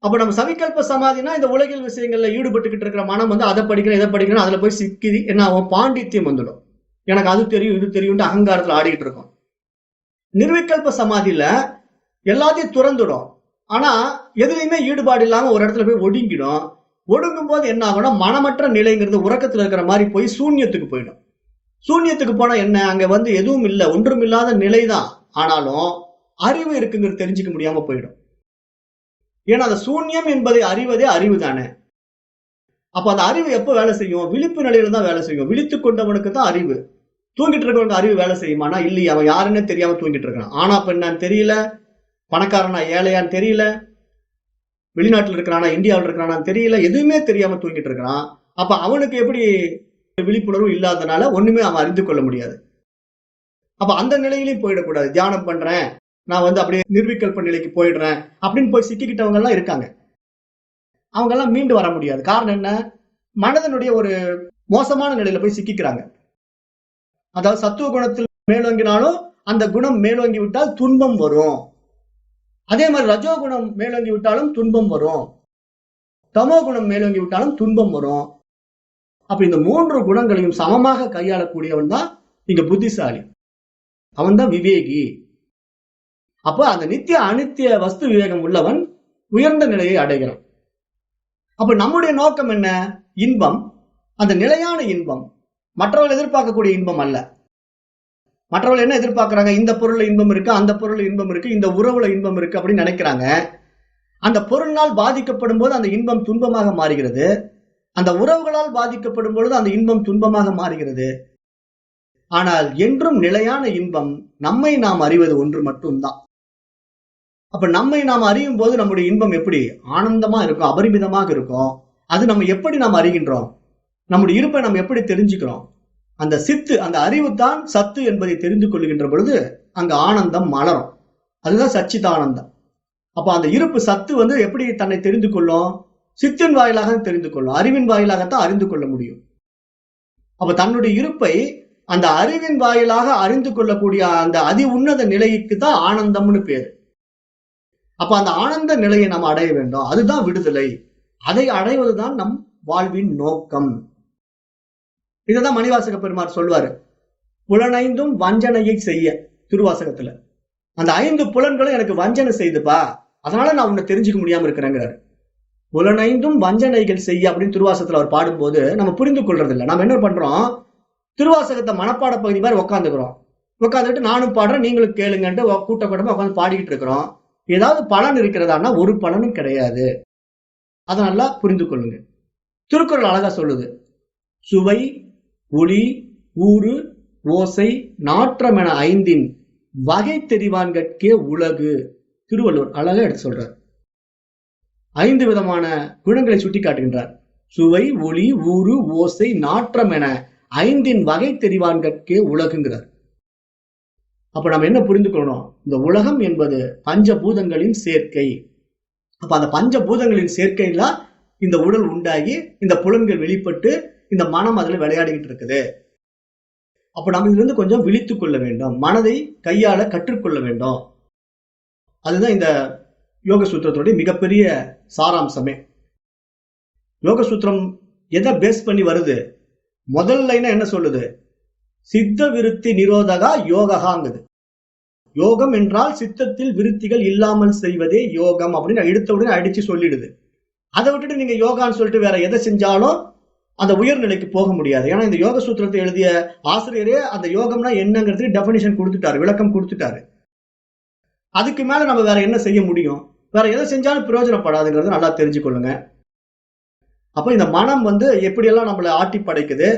அப்ப நம்ம சவிகல்ப சமாதினா இந்த உலகில் விஷயங்கள்ல ஈடுபட்டுக்கிட்டு இருக்கிற மனம் வந்து அதை படிக்கிறேன் இதை படிக்கிறேன் அதுல போய் சிக்கி என்ன ஆகும், பாண்டித்யம் வந்துடும். எனக்கு அது தெரியும் இது தெரியும் அகங்காரத்துல ஆடிட்டு இருக்கும். நிர்விகல்ப சமாதியில எல்லாத்தையும் துறந்துடும். ஆனா எதுலையுமே ஈடுபாடு இல்லாம ஒரு இடத்துல போய் ஒடுங்கிடும். ஒடுங்கும் போது என்ன ஆகும்னா மனமற்ற நிலைங்கிறது உறக்கத்துல இருக்கிற மாதிரி போய் சூன்யத்துக்கு போயிடும். சூன்யத்துக்கு போனா என்ன, அங்க வந்து எதுவும் இல்லை, ஒன்றும் இல்லாத நிலைதான். ஆனாலும் அறிவு இருக்குங்கிறது தெரிஞ்சுக்க முடியாம போயிடும். ஏன்னா அந்த சூன்யம் என்பதை அறிவதே அறிவு தானே. அப்ப அந்த அறிவு எப்ப வேலை செய்யும், விழிப்பு நிலையில தான் வேலை செய்யும். விழித்து கொண்டவனுக்கு தான் அறிவு. தூங்கிட்டு இருக்கவனுக்கு அறிவு வேலை செய்யுமானா இல்லையா, அவன் யாருன்னே தெரியாம தூங்கிட்டு இருக்கான். ஆனா பெண்ணான்னு தெரியல, பணக்காரனா ஏழையான்னு தெரியல, வெளிநாட்டுல இருக்கிறானா இந்தியாவில் இருக்கிறானான்னு தெரியல, எதுவுமே தெரியாம தூங்கிட்டு இருக்கிறான். அப்ப அவனுக்கு எப்படி விழிப்புணர்வு இல்லாதனால ஒண்ணுமே அவன் அறிந்து கொள்ள முடியாது. அப்ப அந்த நிலையிலையும் போயிடக்கூடாது. தியானம் பண்றேன், நான் வந்து அப்படியே நிர்விகல்ப நிலைக்கு போயிடுறேன் அப்படின்னு போய் சிக்கிக்கிட்டவங்க எல்லாம் இருக்காங்க. அவங்க எல்லாம் மீண்டு வர முடியாது. காரணம் என்ன, மனதனுடைய ஒரு மோசமான நிலையில போய் சிக்கிக்கிறாங்க. அதாவது சத்துவ குணத்தில் மேலோங்கினாலும் அந்த குணம் மேலோங்கி விட்டால் துன்பம் வரும். அதே மாதிரி ரஜோ குணம் மேலோங்கி விட்டாலும் துன்பம் வரும், தமோ குணம் மேலோங்கி விட்டாலும் துன்பம் வரும். அப்ப இந்த 3 குணங்களையும் சமமாக கையாளக்கூடியவன் தான் இங்க புத்திசாலி, அவன் தான் விவேகி. அப்ப அந்த நித்திய அனித்திய வஸ்து விவேகம் உள்ளவன் உயர்ந்த நிலையை அடைகிறான். அப்ப நம்முடைய நோக்கம் என்ன, இன்பம், அந்த நிலையான இன்பம், மற்றவர்கள் எதிர்பார்க்கக்கூடிய இன்பம் அல்ல. மற்றவர்கள் என்ன எதிர்பார்க்கிறாங்க, இந்த பொருள்ல இன்பம் இருக்கு, அந்த பொருள்ல இன்பம் இருக்கு, இந்த உறவுல இன்பம் இருக்கு அப்படின்னு நினைக்கிறாங்க. அந்த பொருளினால் பாதிக்கப்படும் போது அந்த இன்பம் துன்பமாக மாறுகிறது, அந்த உறவுகளால் பாதிக்கப்படும் பொழுது அந்த இன்பம் துன்பமாக மாறுகிறது. ஆனால் என்றும் நிலையான இன்பம் நம்மை நாம் அறிவது ஒன்று மட்டும்தான். அப்ப நம்மை நாம் அறியும் போது நம்முடைய இன்பம் எப்படி ஆனந்தமா இருக்கும், அபரிமிதமாக இருக்கும். அது நம்ம எப்படி நாம் அறிகின்றோம், நம்முடைய இருப்பை நம்ம எப்படி தெரிஞ்சுக்கிறோம், அந்த சித்து அந்த அறிவு தான் சத்து என்பதை தெரிந்து கொள்கின்ற பொழுது அங்க ஆனந்தம் மலரும். அதுதான் சச்சிதானந்தம். அப்ப அந்த இருப்பு சத்து வந்து எப்படி தன்னை தெரிந்து கொள்ளும், சித்தின் வாயிலாக தெரிந்து கொள்ளும், அறிவின் வாயிலாகத்தான் அறிந்து கொள்ள முடியும். அப்ப தன்னுடைய இருப்பை அந்த அறிவின் வாயிலாக அறிந்து கொள்ளக்கூடிய அந்த அதி உன்னத நிலைக்கு தான் ஆனந்தம்னு பேரு. அப்ப அந்த ஆனந்த நிலையை நாம் அடைய வேண்டும், அதுதான் விடுதலை. அதை அடைவதுதான் நம் வாழ்வின் நோக்கம். இததான் மணிவாசக பெருமார் சொல்வாரு, புலனைந்தும் வஞ்சனையை செய்ய. திருவாசகத்துல அந்த 5 புலன்களும் எனக்கு வஞ்சனை செய்துப்பா, அதனால நான் உன்னை தெரிஞ்சுக்க முடியாம இருக்கிறேங்கிறாரு. புலனைந்தும் வஞ்சனைகள் செய்ய அப்படின்னு திருவாசகத்துல அவர் பாடும்போது நம்ம புரிந்து கொள்றது இல்லை. நம்ம என்ன பண்றோம், திருவாசகத்தை மனப்பாட பகுதி மாதிரி உட்காந்துக்கிறோம். உட்காந்துட்டு நானும் பாடுறேன் நீங்களும் கேளுங்கன்ட்டு கூட்ட கூட்டமா உட்காந்து பாடிக்கிட்டு இருக்கிறோம். ஏதாவது பலன் இருக்கிறதான்னா ஒரு பலனும் கிடையாது. அதை நல்லா புரிந்து கொள்ளுங்க. திருக்குறள் அழகா சொல்லுது, சுவை ஒளி ஊறு ஓசை நாற்றம் என 5 வகை தெரிவான்கட்கே உலகு. திருவள்ளுவர் அழகா எடுத்து சொல்றார். 5 விதமான குணங்களை சுட்டி காட்டுகின்றார். சுவை ஒளி ஊறு ஓசை நாற்றம் என 5 வகை தெரிவான்கட்கே உலகுங்கிறார். அப்ப நம்ம என்ன புரிந்து கொள்ளணும், இந்த உலகம் என்பது பஞ்சபூதங்களின் சேர்க்கை. அப்ப அந்த பஞ்சபூதங்களின் சேர்க்கையில இந்த உடல் உண்டாகி இந்த புலன்கள் வெளிப்பட்டு இந்த மனம் அதுல விளையாடிக்கிட்டு இருக்குது. அப்ப நம்ம இதுல இருந்து கொஞ்சம் விழித்துக் கொள்ள வேண்டும், மனதை கையாள கற்றுக்கொள்ள வேண்டும். அதுதான் இந்த யோக சூத்திரத்தோட மிகப்பெரிய சாராம்சமே. யோக சூத்திரம் எதை பேஸ் பண்ணி வருது, முதல் லைனா என்ன சொல்லுது, சித்த விருத்தி நிரோதகா யோகாங்குது. யோகம் என்றால் சித்தத்தில் விருத்திகள் இல்லாமல் செய்வதே யோகம் அப்படின்னு எடுத்த உடனே அடிச்சு சொல்லிடுது. அதை விட்டுட்டு நீங்க யோகான்னு சொல்லிட்டு வேற எதை செஞ்சாலும் அந்த உயர்நிலைக்கு போக முடியாது. ஏன்னா இந்த யோக சூத்திரத்தை எழுதிய ஆசிரியரே அந்த யோகம்னா என்னங்கிறதுக்கு டெபினிஷன் கொடுத்துட்டாரு, விளக்கம் கொடுத்துட்டாரு. அதுக்கு மேல நம்ம வேற என்ன செய்ய முடியும், வேற எதை செஞ்சாலும் பிரயோஜனப்படாதுங்கிறது நல்லா தெரிஞ்சுக்கொள்ளுங்க. அப்ப இந்த மனம் வந்து எப்படியெல்லாம் நம்மளை ஆட்டி படைக்குது,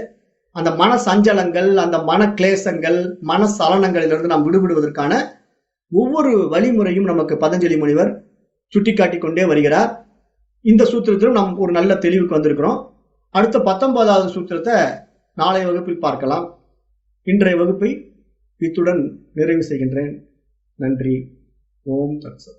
அந்த மன சஞ்சலங்கள், அந்த மன கிளேசங்கள், மன சலனங்களிலிருந்து நாம் விடுபடுவதற்கான ஒவ்வொரு வழிமுறையும் நமக்கு பதஞ்சலி முனிவர் சுட்டிக்காட்டி கொண்டே வருகிறார். இந்த சூத்திரத்திலும் நாம் ஒரு நல்ல தெளிவுக்கு வந்திருக்கிறோம். அடுத்த 19வது சூத்திரத்தை நாளைய வகுப்பில் பார்க்கலாம். இன்றைய வகுப்பை இத்துடன் நிறைவு செய்கின்றேன். நன்றி. ஓம் தத்சத்.